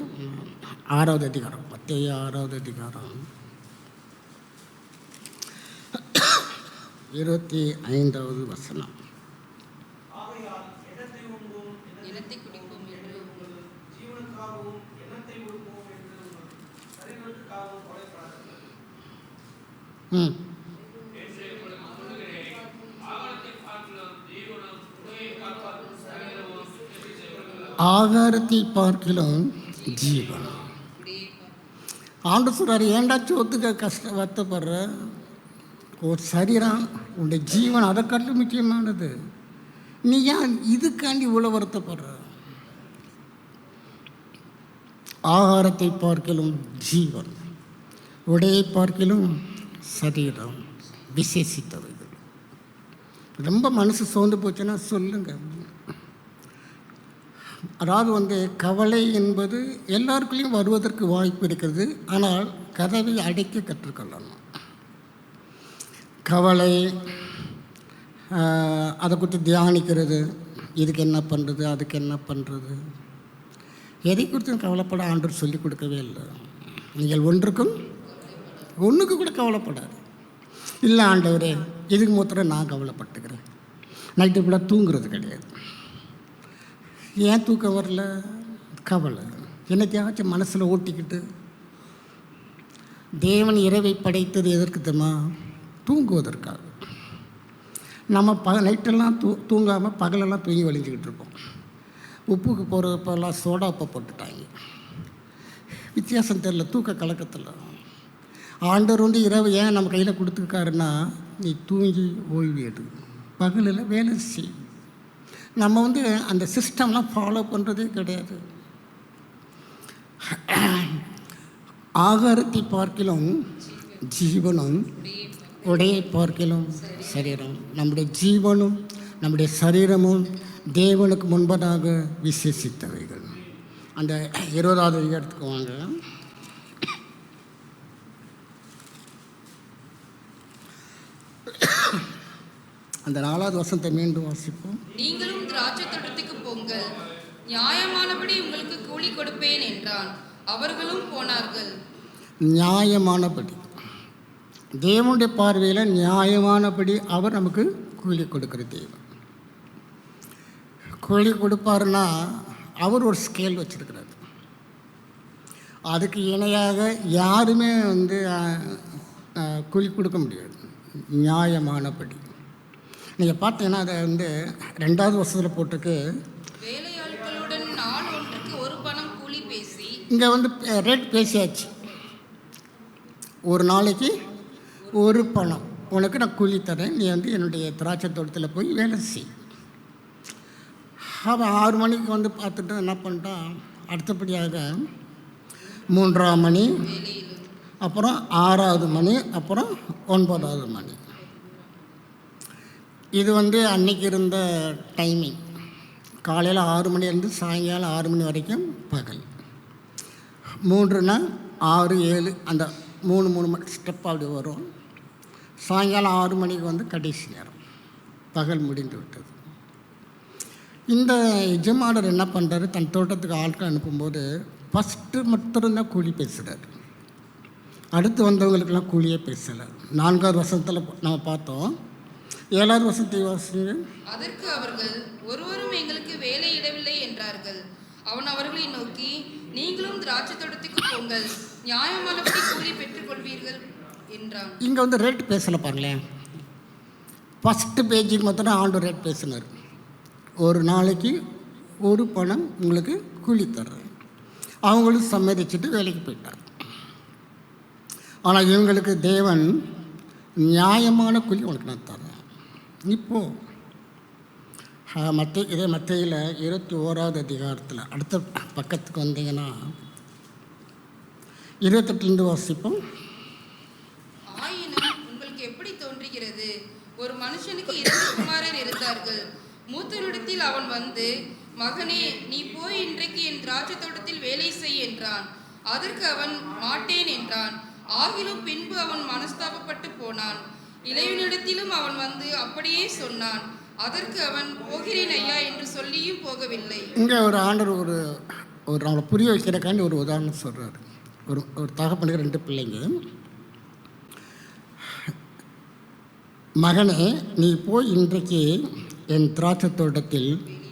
6வது அதிகாரம், மத்தேயு 6வது அதிகாரம் 25வது வசனம். ஆகாரத்தை பார்க்கிலும் ஜீவன். ஆண்டு சொல்கிறார், ஏண்டா சோத்துக்க வருத்தப்படுற? ஒரு சரீரம் உன்னுடைய ஜீவன் அதை காட்டிலும் முக்கியமானது. நீ ஏன் இதுக்காண்டி இவ்வளோ வருத்தப்படுற? ஆகாரத்தை பார்க்கிலும் ஜீவன், உடையை பார்க்கிலும் சரீரம் விசேஷித்தவைகள். ரொம்ப மனசு சோர்ந்து போச்சுன்னா சொல்லுங்கள். அதாவது கவலை என்பது எல்லாருக்குள்ளேயும் வருவதற்கு வாய்ப்பு இருக்கிறது. ஆனால் கதவை அடைக்க கற்றுக்கொள்ளணும். கவலை, அதை குறித்து தியானிக்கிறது, இதுக்கு என்ன பண்ணுறது, அதுக்கு என்ன பண்ணுறது, எதை குறித்தும் கவலைப்பட ஆண்டவர் சொல்லிக் கொடுக்கவே இல்லை. நீங்கள் ஒன்றுக்கு கூட கவலைப்படாது. இல்லை ஆண்டவரே, இதுக்கு மாத்திரம் நான் கவலைப்பட்டுக்கிறேன். நைட்டு ஃபுல்லாக தூங்குறது கிடையாது. ஏன் தூக்கம் வரல? கவலை. என்னத்தையாச்சும் மனசில் ஓட்டிக்கிட்டு. தேவன் இரவை படைத்தது எதற்கு தெரியுமா? தூங்குவதற்காக. நம்ம நைட்டெல்லாம் தூங்காமல் பகலெல்லாம் தூங்கி வலிஞ்சிக்கிட்டு இருப்போம். உப்புக்கு போகிறப்பெல்லாம் சோடா உப்பை போட்டுட்டாங்க. வித்தியாசம் தெரியல தூக்க கலக்கத்தில். ஆண்டவர் இரவு ஏன் நம்ம கையில் கொடுத்துருக்காருன்னா, நீ தூங்கி ஓய்வு எடு, பகலில் வேலை செய். நம்ம அந்த சிஸ்டம்லாம் ஃபாலோ பண்ணுறதே கிடையாது. ஆகாரத்தை பார்க்கிலும் ஜீவனும், உடையை பார்க்கிலும் சரீரம். நம்முடைய ஜீவனும் நம்முடைய சரீரமும் தேவனுக்கு முன்பதாக விசேஷித்தவைகள். அந்த 20வது இடத்துக்கு வாங்க. அந்த 4வது வசனத்தை மீண்டும் வாசிப்போம். நீங்களும் திராட்சை தோட்டத்துக்கு போங்கள், நியாயமானபடி உங்களுக்கு கூலி கொடுப்பேன் என்றான். அவர்களும் போனார்கள். நியாயமானபடி, தேவனுடைய பார்வையில் நியாயமானபடி அவர் நமக்கு கூலி கொடுக்குற தேவன். கூலி கொடுப்பாருன்னா அவர் ஒரு ஸ்கேல் வச்சுருக்கிறார். அதுக்கு இணையாக யாருமே கூலி கொடுக்க முடியாது. நியாயமானபடி. நீங்கள் பார்த்தீங்கன்னா அதை 2வது வருஷத்தில் போட்டிருக்கு, வேலையாட்களுடன் நாள் ஒன்றுக்கு 1 பணம் கூலி பேசி. இங்கே ரேட் பேசியாச்சு. ஒரு நாளைக்கு 1 பணம் உனக்கு நான் கூலி தரேன், நீ என்னுடைய திராட்சை தோட்டத்தில் போய் வேலை செய். அவன் 6 மணிக்கு பார்த்துட்டு என்ன பண்ணிட்டான், அடுத்தபடியாக 3ஆம் மணி, அப்புறம் 6வது மணி, அப்புறம் 9வது மணி. இது அன்னைக்கு இருந்த டைமிங். காலையில் 6 மணிலேருந்து சாயங்காலம் 6 மணி வரைக்கும் பகல். 3னா 6, 7 அந்த 3 மணி ஸ்டெப் அப்படி வரும். சாயங்காலம் 6 மணிக்கு கடைசி நேரம். பகல் முடிந்து விட்டது. இந்த எஜமானர் என்ன பண்ணுறாரு, தன் தோட்டத்துக்கு ஆட்கள் அனுப்பும்போது ஃபஸ்ட்டு மட்டும்தான் கூலி பேசுகிறார். அடுத்து வந்தவங்களுக்கெல்லாம் கூலியே பேசலை. 4வது வசனத்தில் நம்ம பார்த்தோம். 7வது வசனத்தை வாசிங்க. அதற்கு அவர்கள், ஒருவரும் எங்களுக்கு வேலையிடவில்லை என்றார்கள். அவன் அவர்களை நோக்கி, நீங்களும் திராட்சை தோட்டத்துக்கு போங்கள், நியாயமானபடி கூலி பெற்றுக்கொள்வீர்கள் என்றான். இங்கே வந்து ரேட் பேசலை பாருங்களேன். ஃபஸ்ட்டு பேஜுக்கு மட்டும் ஆண்டு ரேட் பேசினார். ஒரு நாளைக்கு ஒரு பணம் உங்களுக்கு கூலி தர்றேன். அவங்களும் சம்மதிச்சுட்டு வேலைக்கு போயிட்டார். ஆனால் இவங்களுக்கு தேவன் நியாயமான கூலி உனக்கு நான் தரேன். இப்போது இதே மத்தையில் 21வது அதிகாரத்தில் அடுத்த பக்கத்துக்கு வந்தீங்கன்னா 28லேருந்து வாசிப்போம். ஆயினும் உங்களுக்கு எப்படி தோன்றுகிறது, ஒரு மனுஷனுக்கு 2 குமாரர் இருந்தார்கள். மூத்தனிடத்தில் அவன் வந்து, மகனே, நீ போய் இன்றைக்கு என் திராட்சை தோட்டத்தில் வேலை செய் என்றான். அதற்கு அவன் மாட்டேன் என்றான். ஆகிலும் பின்பு அவன் மனஸ்தாபப்பட்டு போனான். இளையவனிடத்திலும் அவன் வந்து அப்படியே சொன்னான். அதற்கு அவன், போகிறேன் ஐயா என்று சொல்லியும் போகவில்லை. இங்கே ஒரு ஆண்டர் ஒரு நம்மளை புரிய வைக்கிறக்காண்டி ஒரு உதாரணம் சொல்கிறார். ஒரு தகப்பனுக்கு 2 பிள்ளைங்க. மகனே, நீ போய் இன்றைக்கு என் திராட்சை தோட்டத்தில்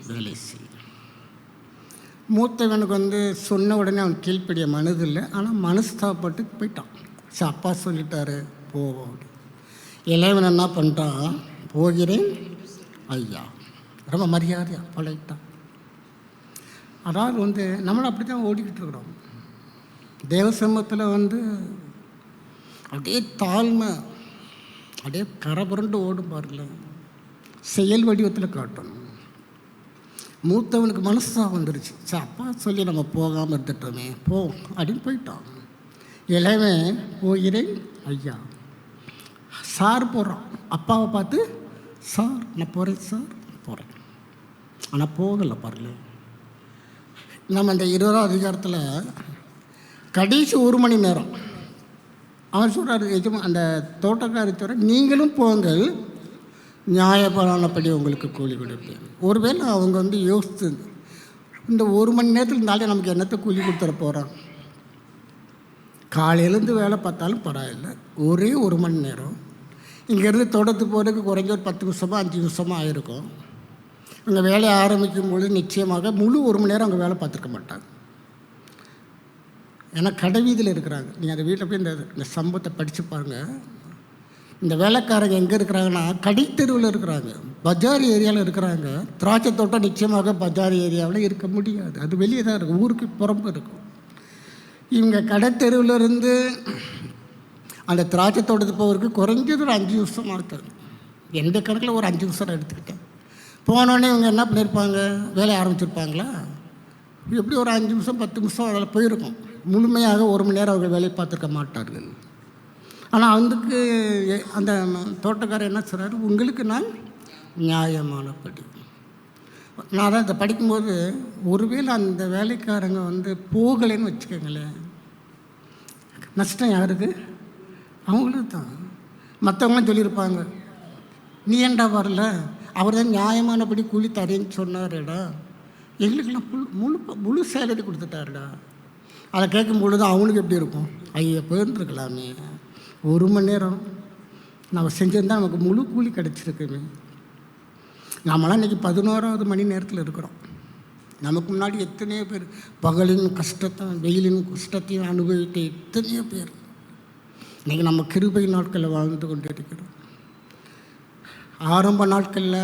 வேலை செய். மூத்தவனுக்கு வந்து சொன்ன உடனே அவன் கீழ்ப்படிய மனதில்லை. ஆனால் மனஸ்தாப்பட்டு போயிட்டான். சரி, அப்பா சொல்லிட்டாரு போவோம். இளையவன் என்ன பண்ணிட்டான், போகிறேன் ஐயா, ரொம்ப மரியாதையாக பழகிட்டான். அதாவது வந்து நம்மளும் அப்படி தான் ஓடிக்கிட்டு இருக்கிறோம். தேவ சமூகத்தில் வந்து அப்படியே தாழ்மை, அப்படியே கரபுரண்டு ஓடும் பாருங்களேன். செயல் வடிவத்தில் காட்டணும். மூத்தவனுக்கு மனசாக வந்துருச்சு. சரி, அப்பா சொல்லி நம்ம போகாமல் இருந்துட்டோமே, போ அப்படின்னு போயிட்டான். இளைவன் போகிறேன் ஐயா. சார் போகிறான். அப்பாவை பார்த்து, சார் நான் போகிறேன் சார் போகிறேன். ஆனால் போகலை பாருங்க. நம்ம இந்த 20வது அதிகாரத்தில் கடைசி 1 மணி நேரம் அவன் சொல்கிறார், அந்த தோட்டக்காரி தவிர நீங்களும் போங்கள், நியாயபலனப்படி உங்களுக்கு கூலி கொடுப்பேன். ஒருவேளை அவங்க வந்து யோசித்து, இந்த 1 மணி நேரத்தில் இருந்தாலே நமக்கு என்னத்தை கூலி கொடுத்துட போகிறான். காலையிலேருந்து வேலை பார்த்தாலும் பரவாயில்லை, ஒரே 1 மணி நேரம். இங்கேருந்து தோட்டத்துக்கு போகிறதுக்கு குறைஞ்ச ஒரு 10 நிமிஷமோ 5 நிமிஷமோ ஆகிருக்கும். அங்கே வேலையை ஆரம்பிக்கும் பொழுது நிச்சயமாக முழு 1 மணி நேரம் அங்கே வேலை பார்த்துருக்க மாட்டாங்க. ஏன்னா கடை வீதியில் இருக்கிறாங்க. நீங்கள் அந்த வீட்டில் போய் இந்த சம்பவத்தை படித்து பாருங்கள். இந்த வேலைக்காரங்க எங்கே இருக்கிறாங்கன்னா கடைத்தெருவில் இருக்கிறாங்க, பஜார் ஏரியாவில் இருக்கிறாங்க. திராட்சை தோட்டம் நிச்சயமாக பஜார் ஏரியாவில் இருக்க முடியாது, அது வெளியே தான் இருக்கும், ஊருக்கு புறம்பு இருக்கும். இவங்க கடைத்தெருவில் இருந்து அந்த திராட்சை தோட்டத்துக்கு போகிறதுக்கு குறைஞ்சது ஒரு 5 நிமிஷம் ஆகுது. எந்த கணக்கில் ஒரு 5 நிமிஷம் எடுத்துக்கிட்டேன். போனோடனே இவங்க என்ன பண்ணியிருப்பாங்க, வேலையை ஆரம்பிச்சிருப்பாங்களா? எப்படி ஒரு 5 நிமிஷம் 10 நிமிஷம் அதில் போயிருக்கும். முழுமையாக 1 மணி நேரம் அவங்க வேலையை பார்த்துருக்க மாட்டார்கள். ஆனால் அதுக்கு அந்த தோட்டக்காரர் என்ன சொல்கிறாரு, உங்களுக்கு நான் நியாயமானபடி. நான் தான் இதை படிக்கும்போது, ஒருவேளை அந்த வேலைக்காரங்க வந்து போகலைன்னு வச்சுக்கோங்களேன், நஷ்டம் யாருக்கு? அவங்களுக்கு தான். மற்றவங்களாம் சொல்லியிருப்பாங்க, நீ ஏன்டா வரல, அவர் தான் நியாயமானபடி கூலி தரேன்னு சொன்னாருடா, எங்களுக்கெல்லாம் முழு சேலரி கொடுத்துட்டாருடா. அதை கேட்கும் பொழுது அவனுக்கு எப்படி இருக்கும், ஐயா போயிருந்துருக்கலாமே, 1 மணி நேரம் நம்ம செஞ்சிருந்தால் நமக்கு முழு கூலி கிடச்சிருக்குமே. நம்மளாம் இன்றைக்கி 11வது மணி நேரத்தில் இருக்கிறோம். நமக்கு முன்னாடி எத்தனையோ பேர் பகலின் கஷ்டத்தை வெயிலின் கஷ்டத்தையும் அனுபவித்த எத்தனையோ பேர் இன்றைக்கி நம்ம கிருபை நாட்களில் வாழ்ந்து கொண்டு இருக்கிறோம். ஆரம்ப நாட்களில்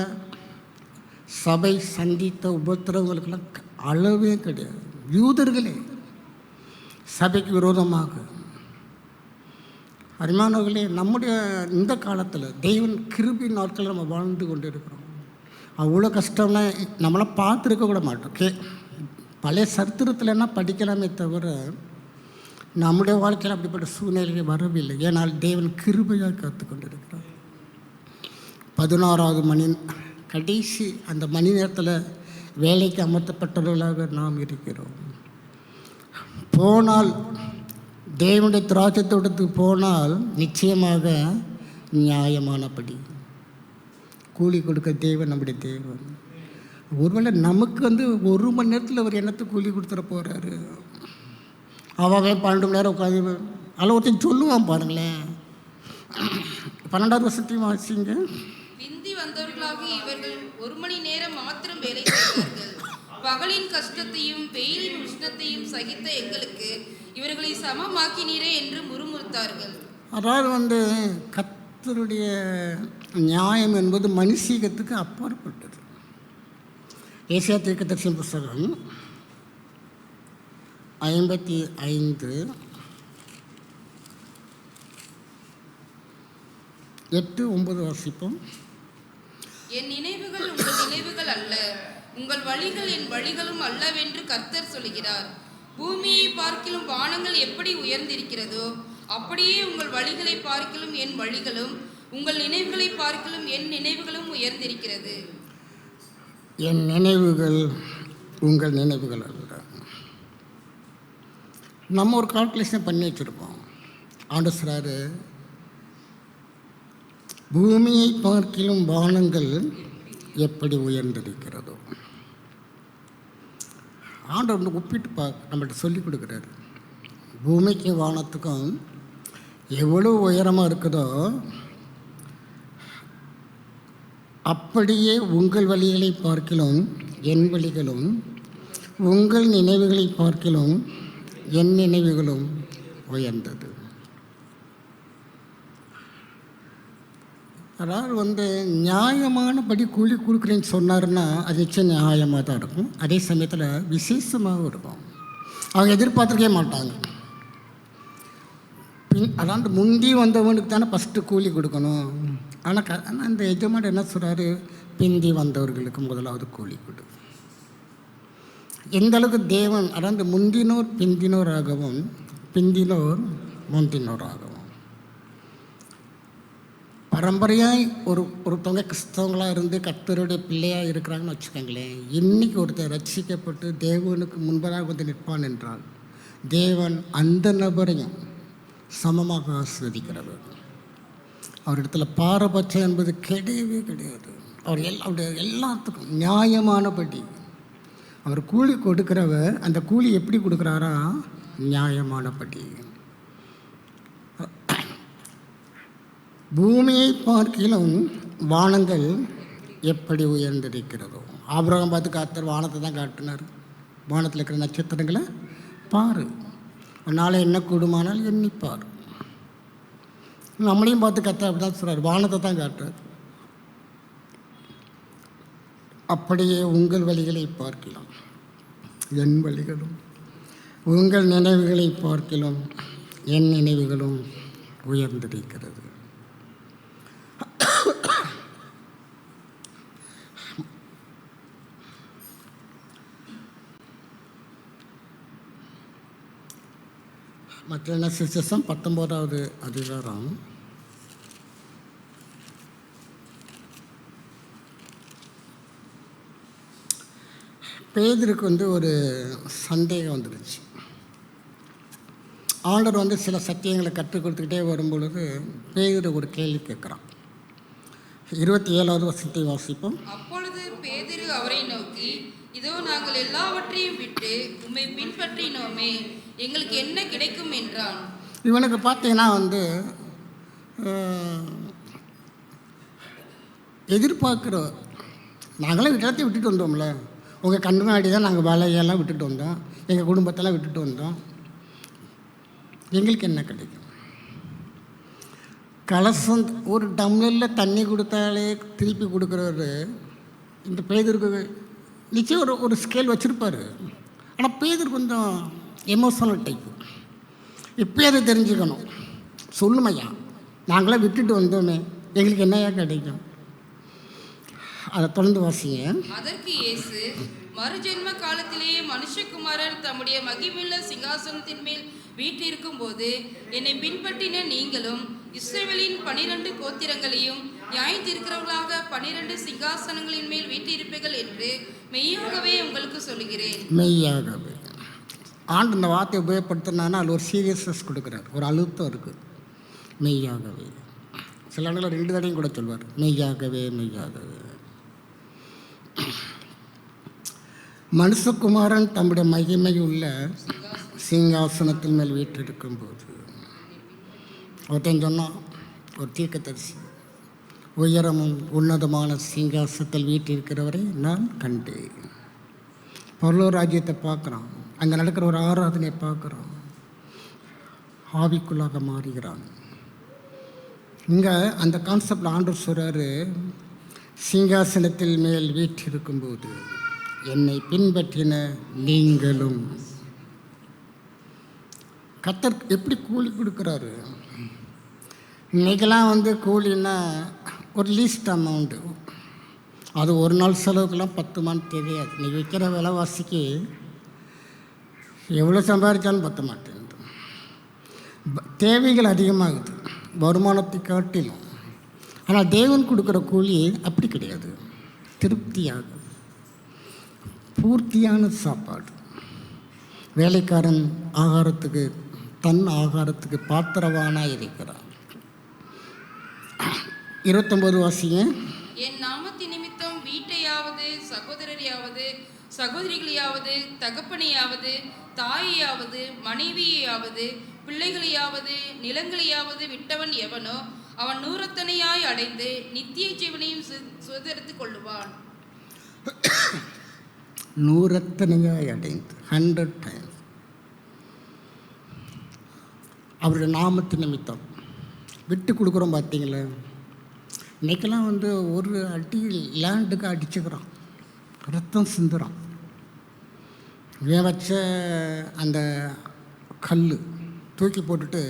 சபை சந்தித்த உபத்திரவங்களுக்கெல்லாம் அளவே கிடையாது. யூதர்களே சபைக்கு விரோதமாக. அருமையானவர்களே, நம்முடைய இந்த காலத்தில் தெய்வன் கிருபை நாட்களில் நம்ம வாழ்ந்து கொண்டு இருக்கிறோம். அவ்வளோ கஷ்டம்லாம் நம்மளாம் பார்த்துருக்க கூட மாட்டோம். பழைய சரித்திரத்தில்னா படிக்கலாமே தவிர நம்முடைய வாழ்க்கையில் அப்படிப்பட்ட சூழ்நிலைகள் வரவில்லை. ஏனால் தேவன் கிருபையாக காத்துக்கொண்டு இருக்கிறார். 16வது மணி கடைசி அந்த மணி நேரத்தில் வேலைக்கு அமர்த்தப்பட்டவர்களாக நாம் இருக்கிறோம். போனால் தேவனுடைய திராட்சை தோட்டத்துக்கு போனால் நிச்சயமாக நியாயமானபடி கூலி கொடுக்க தேவன் நம்முடைய தேவன். ஒருவேளை நமக்கு வந்து 1 மணி நேரத்தில் அவர் என்னத்தை கூலி கொடுத்துட போகிறாரு? அவன் 12 மணி நேரம் உட்காந்து அதில் ஒருத்தன் சொல்லுவான் பாருங்களேன். 12வது வருஷத்தையும் வாசிங்க. பிந்தி வந்தவர்களாகி இவர்கள் 1 மணி நேரம் மாத்திரம் வேலை செய்தார்கள். பகலின் கஷ்டத்தையும் வெயிலின் உஷ்ணத்தையும் சகித்த எங்களுக்கு இவர்களை சமமாக்கினீரே என்று முறுமுறுத்தார்கள். அதாவது வந்து கர்த்தருடைய நியாயம் என்பது மனுஷீகத்துக்கு அப்பாற்பட்டது. ஏசாயா தீர்க்கதரிசியின் புஸ்தகம் 55:8-9 வாசிப்போம். என் நினைவுகள் உங்கள் நினைவுகள் அல்ல, உங்கள் வழிகள் என் வழிகளும் அல்லவென்று கர்த்தர் சொல்கிறார். பூமியை பார்க்கிலும் வானங்கள் எப்படி உயர்ந்திருக்கிறதோ அப்படியே உங்கள் வழிகளை பார்க்கிலும் என் வழிகளும், உங்கள் நினைவுகளை பார்க்கிலும் என் நினைவுகளும் உயர்ந்திருக்கிறது. என் நினைவுகள் உங்கள் நினைவுகள் அல்ல. நம்ம ஒரு கால்குலேஷன் பண்ணி வச்சுருப்போம். ஆண்டவர் சொல்றாரு, பூமியை பார்க்கிலும் வானங்கள் எப்படி உயர்ந்திருக்கிறதோ. ஆண்டவர் வந்து ஒப்பிட்டு நம்மள்கிட்ட சொல்லி கொடுக்குறாரு. பூமிக்கு வானத்துக்கும் எவ்வளோ உயரமாக இருக்குதோ அப்படியே உங்கள் வழிகளை பார்க்கிலும் என் வழிகளும், உங்கள் நினைவுகளை பார்க்கிலும் என் நினைவுகளும் உயர்ந்தது. அதாவது வந்து நியாயமானபடி கூலி கொடுக்குறேன்னு சொன்னாருன்னா அது நிச்சயம் நியாயமாக தான் இருக்கும். அதே சமயத்தில் விசேஷமாகவும் இருக்கும். அவங்க எதிர்பார்த்துருக்கே மாட்டாங்க. அதாவது முந்தி வந்தவனுக்கு தானே ஃபஸ்ட்டு கூலி கொடுக்கணும். ஆனால் அந்த எஜமான் என்ன சொல்கிறாரு, பிந்தி வந்தவர்களுக்கு முதலாவது கூலி கொடு. எந்த அளவுக்கு தேவன் அதாவது முந்தினோர் பிந்தினோராகவும் பிந்தினோர் முந்தினோராகவும் பரம்பரையாய் ஒருத்தவங்க கிறிஸ்தவங்களாக இருந்து கர்த்தருடைய பிள்ளையாக இருக்கிறாங்கன்னு வச்சுக்கோங்களேன். இன்றைக்கி ஒருத்தர் ரட்சிக்கப்பட்டு தேவனுக்கு முன்பதாக வந்து நிற்பான் என்றால் தேவன் அந்த நபரையும் சமமாக ஆஸ்வதிக்கிறவர். அவரிடத்துல பாரபட்சம் என்பது கிடையவே கிடையாது. அவருடைய எல்லாத்துக்கும் நியாயமானபடி அவர் கூலி கொடுக்குறவர். அந்த கூலி எப்படி கொடுக்குறாரா? நியாயமானபடி. பூமியை பார்க்கிலும் வானங்கள் எப்படி உயர்ந்திருக்கிறதோ. ஆபிரகாம் பார்த்து கர்த்தர் வானத்தை தான் காட்டினார். வானத்தில் இருக்கிற நட்சத்திரங்களை பாரு, அதனால் என்ன கூடுமானால் எண்ணிப்பார். நம்மளையும் பார்த்து கர்த்தர் அப்படி தான் சொல்கிறார், வானத்தை தான் காட்டுறார். அப்படியே உங்கள் வழிகளை பார்க்கலாம் என் வழிகளும், உங்கள் நினைவுகளை பார்க்கலாம் என் நினைவுகளும் உயர்ந்திருக்கிறது. மற்ற என்ன சுவிசேஷம் 19வது அதிகாரம் பேதுருக்கு வந்து ஒரு சந்தேகம் வந்துடுச்சு. ஆண்டவர் வந்து சில சத்தியங்களை கற்றுக் கொடுத்துக்கிட்டே வரும்பொழுது பேதுரு ஒரு கேள்வி கேட்குறான். 27வது வசனத்தை வாசிப்போம். அப்பொழுது பேதுரு அவரை நோக்கி, இதோ நாங்கள் எல்லாவற்றையும் விட்டு உம்மை பின்பற்றினோமே, எங்களுக்கு என்ன கிடைக்கும் என்றான். இவனுக்கு பார்த்தீங்கன்னா வந்து எதிர்பார்க்குற, நாங்களாம் இடத்தையும் விட்டுட்டு வந்தோம்ல, உங்கள் கண்ணு முன்னாடி தான் நாங்கள் வேலையெல்லாம் விட்டுட்டு வந்தோம், எங்கள் குடும்பத்தெல்லாம் விட்டுட்டு வந்தோம், எங்களுக்கு என்ன கிடைக்கும்? கலசம் ஒரு டம்ளரில் தண்ணி கொடுத்தாலே திருப்பி கொடுக்குறவர் இந்த பேதருக்கு நிச்சயம் ஒரு ஸ்கேல் வச்சுருப்பார். ஆனால் பேதர் கொஞ்சம் எமோஷனல் டைப்பு. இப்போயே அதை தெரிஞ்சுக்கணும். சொல்லுமையா, நாங்களாம் விட்டுட்டு வந்தோமே, எங்களுக்கு என்னையா கிடைக்கும்? அதை தொடர்ந்து வாசிங்க. அதற்கு இயேசு, மறுஜென்ம காலத்திலேயே மனுஷகுமாரர் தம்முடைய மகிமையுள்ள சிங்காசனத்தின் மேல் வீற்றிருக்கும் போது என்னை பின்பற்றின நீங்களும் இஸ்ரவேலின் 12 கோத்திரங்களையும் நியாயத்தீர்க்கிறவர்களாக 12 சிங்காசனங்களின் மேல் வீற்றிருப்பீர்கள் என்று மெய்யாகவே உங்களுக்கு சொல்லுகிறேன். மெய்யாகவே ஆண்டு இந்த வார்த்தையை உபயோகப்படுத்தினான்னா அதில் ஒரு சீரியஸ்னஸ் கொடுக்குறார், ஒரு அழுத்தம் இருக்குது. மெய்யாகவே சில இடங்களில் 2 தடையும் கூட சொல்வார், மெய்யாகவே மெய்யாகவே. மனுஷகுமாரன் தம்முடைய மகிமையுள்ள சிங்காசனத்தின் மேல் வீற்றிருக்கும்போது ஒருத்தன் சொன்னான், ஒரு தீர்க்கதரிசி, உயரமும் உன்னதமான சிங்காசனத்தில் வீற்றிருக்கிறவரை நான் கண்டேன். பரலோக ராஜ்யத்தை பார்க்குறான், அங்கே நடக்கிற ஒரு ஆராதனையை பார்க்குறான், ஆவிக்குள்ளாக மாறுகிறான். இங்கே அந்த கான்செப்டில் ஆண்டவர் சொல்கிறாரு, சிங்காசனத்தில் மேல் வீற்றிருக்கும்போது என்னை பின்பற்றின நீங்களும். கர்த்தர் எப்படி கூலி கொடுக்குறாரு? இன்றைக்கெல்லாம் கூலின்னா ஒரு லீஸ்ட் அமௌண்ட்டு, அது ஒரு நாள் செலவுக்கெல்லாம் 10 மான்னு தெரியாது. இன்றைக்கி விற்கிற விலைவாசிக்கு எவ்வளோ சம்பாதிச்சாலும் பற்ற மாட்டேங்குது. தேவைகள் அதிகமாகுது வருமானத்தை காட்டிலும். ஆனால் தேவன் கொடுக்குற கூலி அப்படி கிடையாது. திருப்தியாக பூர்த்தியான சாப்பாடு. வேலைக்காரன் ஆகாரத்துக்கு, தன் ஆகாரத்துக்கு பாத்திரவானாக இருக்கிறான். 29 வாசிங்க. என் நாமத்தின் நிமித்தம் வீட்டையாவது சகோதரரையாவது சகோதரிகளையாவது தகப்பனையாவது தாயையாவது மனைவியையாவது பிள்ளைகளையாவது நிலங்களையாவது விட்டவன் எவனோ அவன் 100 அடைந்து நித்திய ஜீவனையும் சுதந்திரத்துக் கொள்ளுவான். 100 அடைந்து 100 times அவருடைய நாமத்து நிமித்தம் விட்டு கொடுக்குறோம். பார்த்தீங்களா, இன்றைக்கெல்லாம் ஒரு அடி லேண்டுக்கு அடிச்சுக்கிறான், ரத்தம் சிந்துறான். இவன் வச்ச அந்த கல் தூக்கி போட்டுட்டு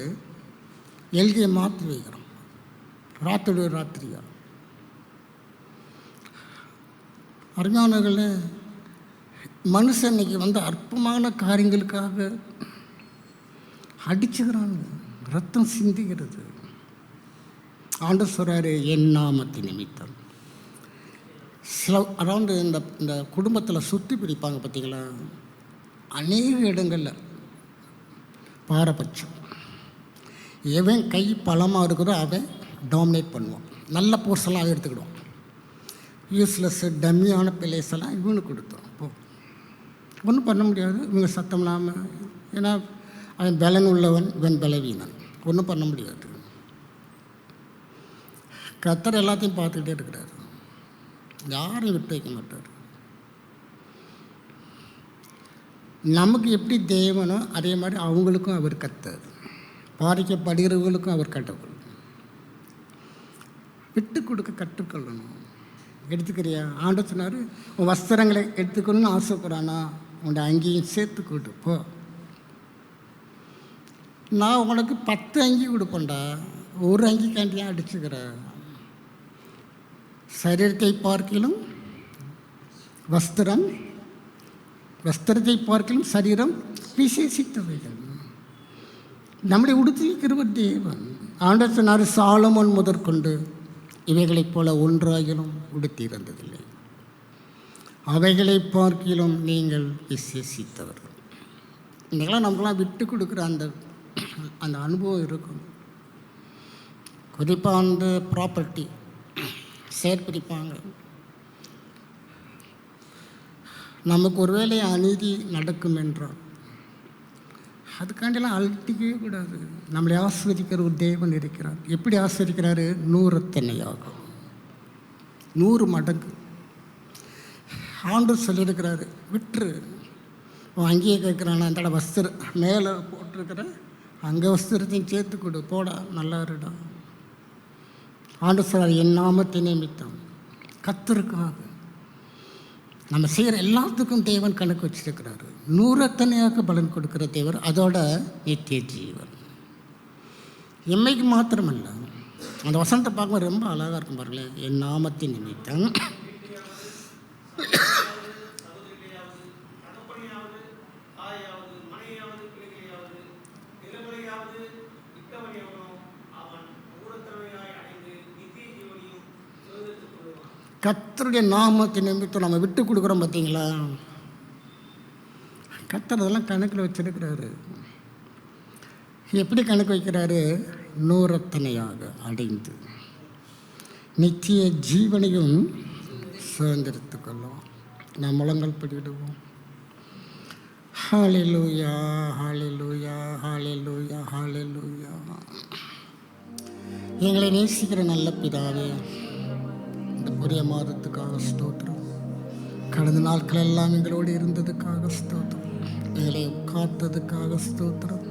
எல்கையை மாற்றி வைக்கிறான், ராத்திரி ராத்திரியா. அருமையானவர்களே, மனுஷன் இன்னைக்கு அற்பமான காரியங்களுக்காக அடிச்சுக்கிறாங்க, ரத்தம் சிந்துகிறது. ஆண்டவர் சொல்கிறாரு, என் நாமத்தின் நிமித்தம். சில அரௌண்டு இந்த குடும்பத்தில் சுற்றி பிடிப்பாங்க பார்த்தீங்களா, அநேக இடங்களில் பாரபட்சம். எவன் கை பலமாக இருக்குதோ அவன் டாமினேட் பண்ணுவான். நல்ல போர்ஸெல்லாம் அவன் எடுத்துக்கிடுவான். யூஸ்லெஸ்ஸு டம்மியான பிளேஸ் எல்லாம் இவனுக்கு கொடுத்தோம். இப்போ ஒன்றும் பண்ண முடியாது, இவங்க சத்தம் இல்லாமல். ஏன்னா அவன் பலன் உள்ளவன், இவன் பலவீனன், ஒன்றும் பண்ண முடியாது. கர்த்தர் எல்லாத்தையும் பார்த்துக்கிட்டே இருக்கிறார், யாரையும் விட்டு வைக்க மாட்டார். நமக்கு எப்படி தேவனோ அதே மாதிரி அவங்களுக்கும் அவர் கர்த்தர், பாதிக்கப்படுகிறவர்களுக்கும் அவர் கடவுள். விட்டு கொடுக்க கற்றுக்கொள்ளணும். எடுத்துக்கிறியா? ஆண்டவர் சொன்னார், உன் வஸ்திரங்களை எடுத்துக்கணும்னு ஆசைப்படுறானா உன்னை அங்கேயும் சேர்த்து கூட்டு போ. நான் உனக்கு 10 அங்கி கொடுப்பேன்டா, ஒரு அங்கிக்காண்டியாக அடிச்சுக்கிற. சரீரத்தை பார்க்கிலும் வஸ்திரத்தை பார்க்கிலும் சரீரம் விசேஷித்தவைகள். நம்மளை உடுத்திக்கிறவர் தேவன். ஆண்டவர் சொன்னார், சாலமோன் முதற்கொண்டு இவைகளைப் போல ஒன்றாகிலும் உடுத்தி இருந்ததில்லை, அவைகளை பார்க்கிலும் நீங்கள் விசேஷித்தவர்கள். இன்றைக்கெல்லாம் நம்மளாம் விட்டு கொடுக்குற அந்த அனுபவம் இருக்கும். குறிப்பாக ப்ராப்பர்ட்டி ஷேர் பிரிப்பாங்க. நமக்கு ஒருவேளை அநீதி நடக்கும் என்றால் அதுக்காண்டிலாம் அழட்டிக்கவே கூடாது. நம்மளை ஆஸ்வதிக்கிற ஒரு தேவன் இருக்கிறார். எப்படி ஆஸ்வதிக்கிறாரு? 100 100 மடங்கு. ஆண்டவர் சொல்லியிருக்கிறாரு, விட்டுரு. அங்கேயே கேட்குறானா, அந்த வஸ்திரம் மேலே போட்டிருக்கிற அங்கே வஸ்திரத்தையும் சேர்த்து கொடு, போடா, நல்லா இருடா. ஆண்டவர் சொல்கிறார், என் நாமத்தின் நிமித்தம், கர்த்தருக்காக நம்ம செய்கிற எல்லாத்துக்கும் தேவன் கணக்கு வச்சிருக்கிறாரு. 100 பலன் கொடுக்குற தேவர், அதோட நித்திய ஜீவன். எம்மைக்கு மாத்திரமல்ல, அந்த வசனத்தை பார்க்கும்போது ரொம்ப அழகாக இருக்கும் பாருங்களேன். என் நாமத்தின் நிமித்தம் கர்த்தருடைய நாமத்தின் நிமித்தம் நம்ம விட்டு கொடுக்குறோம் பார்த்தீங்களா. கர்த்தர் அதெல்லாம் கணக்கில் வச்சிருக்கிறாரு. எப்படி கணக்கு வைக்கிறாரு? 100 அடைந்து. நித்திய ஜீவனையும் சுதந்திரித்து கொள்ளுவோம். நாம் முழங்கள் படிடுவோம். ஹல்லேலூயா, ஹல்லேலூயா, ஹல்லேலூயா, ஹல்லேலூயா. எங்களை நேசிக்கிற நல்ல பிதாவே, இந்த புதிய மாதத்துக்காக ஸ்தோத்திரம். கடந்த நாட்கள் எல்லாம் எங்களோடு இருந்ததுக்காக ஸ்தோத்திரம். எங்களை காத்ததுக்காக ஸ்தோத்திரம்.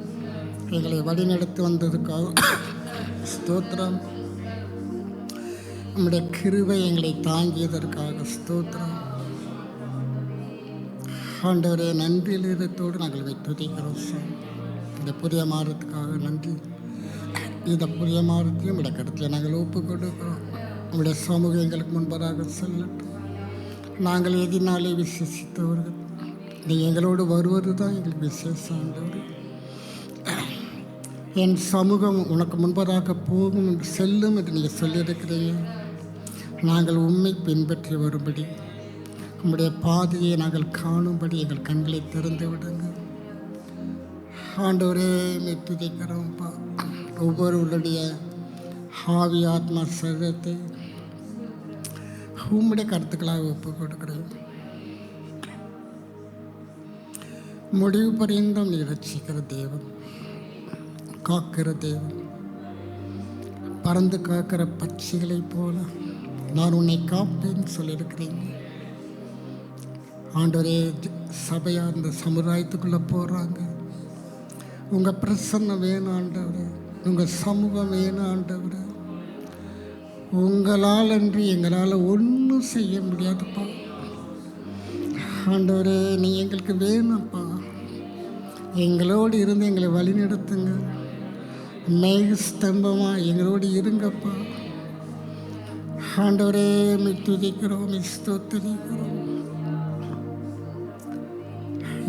எங்களை வழிநடத்தி வந்ததுக்காக ஸ்தோத்திரம். நம்முடைய கிருபை எங்களை தாங்கியதற்காக ஸ்தோத்திரம். ஆண்டவரே, நன்றியில் இதத்தோடு நாங்கள் துதிக்கிறோம் சார். இந்த புதிய மாதத்துக்காக நன்றி. இந்த புதிய மாதத்தையும் இந்த கருத்தில் நாங்கள் ஒப்பு கொடுக்கிறோம். நம்முடைய சமூகம் எங்களுக்கு முன்பதாக செல்லட்டும். நாங்கள் எதினாலே விசேஷித்தவர்கள், நீ எங்களோடு வருவது தான் எங்களுக்கு விசேஷம். ஆண்டவர், என் சமூகம் உனக்கு முன்பதாக போகும் என்று செல்லும் என்று நீங்கள் சொல்லியிருக்கிறீங்க. நாங்கள் உண்மை பின்பற்றி வரும்படி, உம்முடைய பாதையை நாங்கள் காணும்படி எங்கள் கண்களை திறந்து விடுங்க. ஆண்டவரே, துதிக்கிறோம்ப்பா. ஒவ்வொருவருடைய ஆவி ஆத்மா சரீரத்தை உம்முடைய கருத்துக்களாக ஒப்பு கொடுக்கிறேன். முடிவு பரியந்தம் நீ ரட்சிக்கிற தேவன், காக்கிற தேவன். பறந்து காக்கிற பட்சிகளை போல நான் உன்னை காப்பேன்னு சொல்லியிருக்கிறீங்க. ஆண்டவரே, சபையார் இந்த சமுதாயத்துக்குள்ளே போகிறாங்க. உங்கள் பிரசன்னம் வேணும் ஆண்டவரே, உங்கள் சமூகம் வேணும் ஆண்டவரே. உங்களால் அன்றி எங்களால் ஒன்றும் செய்ய முடியாதுப்பா. ஆண்டவரே, நீ எங்களுக்கு வேணும்ப்பா. எங்களோடு இருந்து எங்களை வழிநடத்துங்க. மேக ஸ்தம்பமாக எங்களோடு இருங்கப்பா. ஆண்டவரே, துதிக்கிறோம், ஸ்தோத்திரிக்கிறோம்.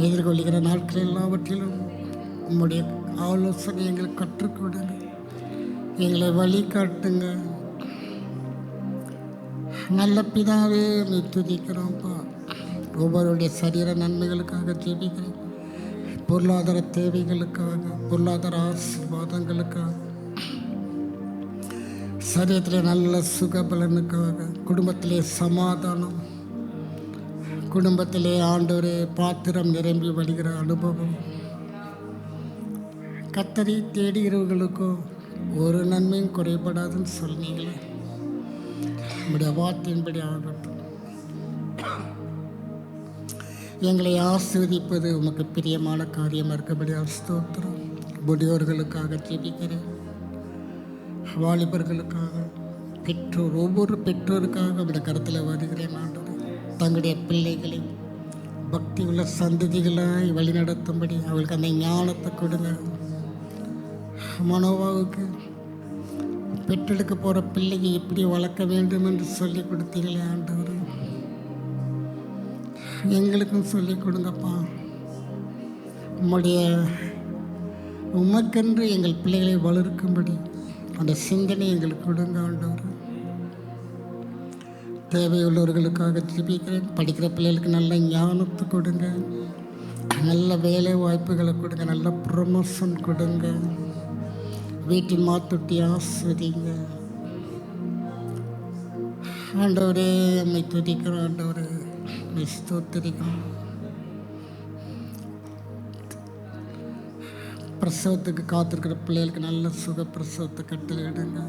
எதிர்கொள்கிற நாட்கள் எல்லாவற்றிலும் உம்முடைய ஆலோசனை எங்களுக்கு கற்றுக் கொடுங்க. எங்களை வழி காட்டுங்க. நல்ல பிதாவே, துதிக்கிறோம்ப்பா. ஒவ்வொருடைய சரீர நன்மைகளுக்காக ஜெபிக்கிறோம். பொருளாதார தேவைகளுக்காக, பொருளாதார ஆசீர்வாதங்களுக்காக, சரீரத்தில் நல்ல சுகபலனுக்காக, குடும்பத்திலே சமாதானம், குடும்பத்திலே ஆண்டவரே பாத்திரம் நிரம்பி வழிகிற அனுபவம். கர்த்தரை தேடுகிறவர்களுக்கும் ஒரு நன்மையும் குறைபடாதுன்னு சொன்னீங்களே, நம்முடைய வார்த்தையின்படி ஆகட்டும். எங்களை ஆஸ்வதிப்பது உமக்கு பிரியமான காரியமாக இருக்கபடியாக ஸ்தோத்திரம். முதியோர்களுக்காக ஜெபிக்கிறேன். வாலிபர்களுக்காக, பெற்றோர், ஒவ்வொரு பெற்றோருக்காக இந்த கருத்தில் வருகிறேன். ஆண்டவரே, தங்களுடைய பிள்ளைகளை பக்தி உள்ள சந்ததிகளாய் வழிநடத்தும்படி அவளுக்கு அந்த ஞானத்தை கொடுங்க. மனோவாவுக்கு பெற்றெடுக்க போகிற பிள்ளையை எப்படி வளர்க்க வேண்டும் என்று சொல்லி கொடுத்தீங்களே ஆண்டவர், எங்களுக்கும் சொல்லி கொடுங்கப்பா. உமக்கென்று எங்கள் பிள்ளைகளை வளர்க்கும்படி அந்த சிந்தனை எங்களுக்கு கொடுங்க ஆண்டவர். தேவையுள்ளவர்களுக்காக ஜெபிக்கிறேன். படிக்கிற பிள்ளைகளுக்கு நல்ல ஞானத்தை கொடுங்க, நல்ல வேலை வாய்ப்புகளை கொடுங்க, நல்ல ப்ரமோஷன் கொடுங்க. வீட்டின் மாத்தொட்டி ஆஸ்வதிங்க ஆண்டவரே. நம்மை துதிக்கிறோம் ஆண்டவரே, ஸ்தோத்திரிக்கிறோம். பிரசவத்துக்கு காத்திருக்கிற பிள்ளைகளுக்கு நல்ல சுக பிரசவத்தை கட்டளையிடுங்க.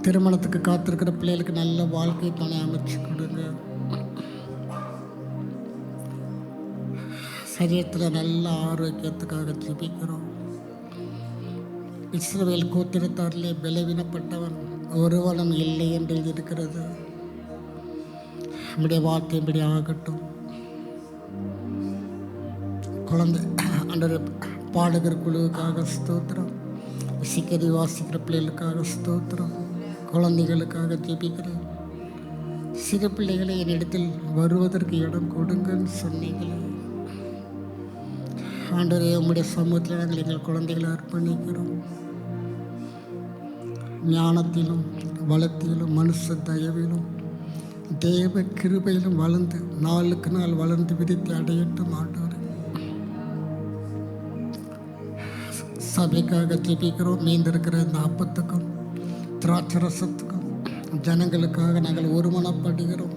திருமணத்துக்கு காத்திருக்கிற பிள்ளைகளுக்கு நல்ல வாழ்க்கை துணை அமைச்சு கொடுங்க. சரீரத்தில் நல்ல ஆரோக்கியத்துக்காக ஜெபிக்கிறோம். இஸ்ரவேல் கோத்திரத்தாரிலே பலவீனப்பட்டவன் ஒருவனும் இல்லை என்று இருக்கிறது. நம்முடைய வார்த்தையின்படி ஆகட்டும். குழந்தை அன்ற பாடகர் குழுவுக்காக ஸ்தோத்திரம். சிக்கரி வாசிக்கிற பிள்ளைகளுக்காக ஸ்தோத்திரம். குழந்தைகளுக்காக ஜெபிக்கிறேன். சிறு பிள்ளைகளை என்னிடத்தில் வருவதற்கு இடம் கொடுங்கன்னு சொன்னீங்களே ஆண்டவரே. உம்முடைய சமூகத்தில் நாங்கள் எங்கள் குழந்தைகளை அர்ப்பணிக்கிறோம். ஞானத்திலும் வளத்திலும் மனுஷ தயவிலும் தேவ கிருபையிலும் வளர்ந்து நாளுக்கு நாள் வளர்ந்து விரித்து அடையட்டும் ஆண்டவரே. சபைக்காக ஜெபிக்கிறோம். மீந்திருக்கிற இந்த அப்பத்துக்கும் திராட்சை ரசத்துக்கும் ஜனங்களுக்காக நாங்கள் ஒருமனப்படுகிறோம்.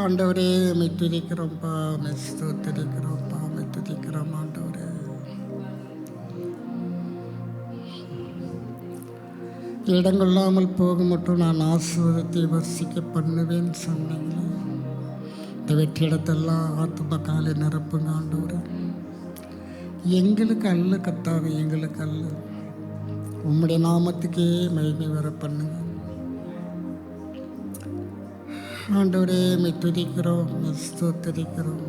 ஆண்டவரே உம்மை துதிக்கிறோம்ப்பா, உம்மை ஸ்தோத்திரிக்கிறோம்ப்பா, உம்மை துதிக்கிறோம் ஆண்டவரே. இடங்கொள்ளாமல் போக மட்டும் நான் ஆசீர்வாதத்தை வசிக்க பண்ணுவேன் சொன்னீங்களே. இந்த வெற்றி இடத்தெல்லாம் ஆத்தும காலை நிரப்புங்க ஆண்டவரே. எங்களுக்கு அல்ல கர்த்தாவே, எங்களுக்கு அல்ல, உம்முடைய நாமத்துக்கே மகிமை வர பண்ணுங்க ஆண்டவரே. உம்மை துதிக்கிறோம், உம்மை ஸ்தோத்திரிக்கிறோம்.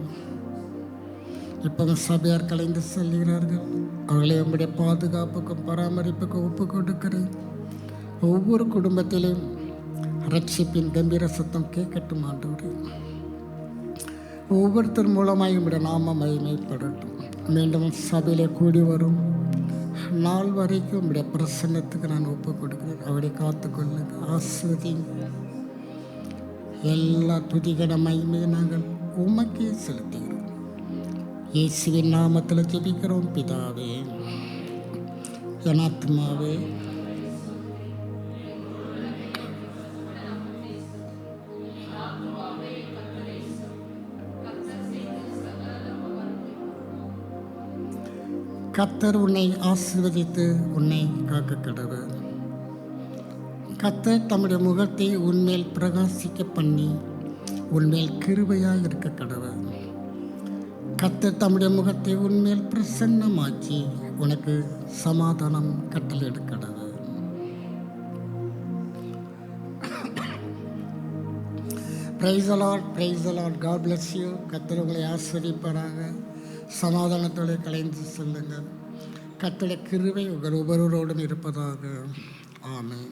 இப்போ சபையார் கலைந்து செல்கிறார்கள். அவர்களை உம்முடைய பாதுகாப்புக்கும் பராமரிப்புக்கும் ஒப்பு கொடுக்கிறேன். ஒவ்வொரு குடும்பத்திலும் ரட்சிப்பின் கம்பீர சத்தம் கேட்கட்டும் ஆண்டவரே. ஒவ்வொருத்தர் மூலமாய் உம்முடைய நாம மகிமைப்படட்டும். மீண்டும் சபையிலே கூடி வரும் நாள் வரைக்கும் உம்முடைய பிரசன்னத்துக்கு நான் ஒப்பு கொடுக்கிறேன். அவரை காத்துக்கொள்ளுங்க, ஆசீர்வதிங்க. எல்லா துதிகன மகிமையை நாங்கள் உமக்கே செலுத்துகிறோம். இயேசுவின் நாமத்தில் ஜெபிக்கிறோம் பிதாவே. என் ஆத்துமாவே கர்த்தர் உன்னை ஆசீர்வதித்து உன்னை காக்க கடவர். கர்த்தர் தம்முடைய முகத்தை உன்மேல் பிரகாசிக்க பண்ணி உன்மேல் கிருபையாக இருக்க கடவர். கர்த்தர் தம்முடைய முகத்தை உன்மேல் பிரசன்னமாக்கி உனக்கு சமாதானம் கட்டளையிட கடவர். Praise the lord, praise the lord. God bless you. கர்த்தர் உங்களை ஆசீர்வதிப்பாராக. சமாதானத்தோடு கலைந்து செல்லுங்கள். கர்த்தருடைய கிருபை உங்கள் ஒவ்வொருவரோடும் இருப்பதாக. ஆமென்.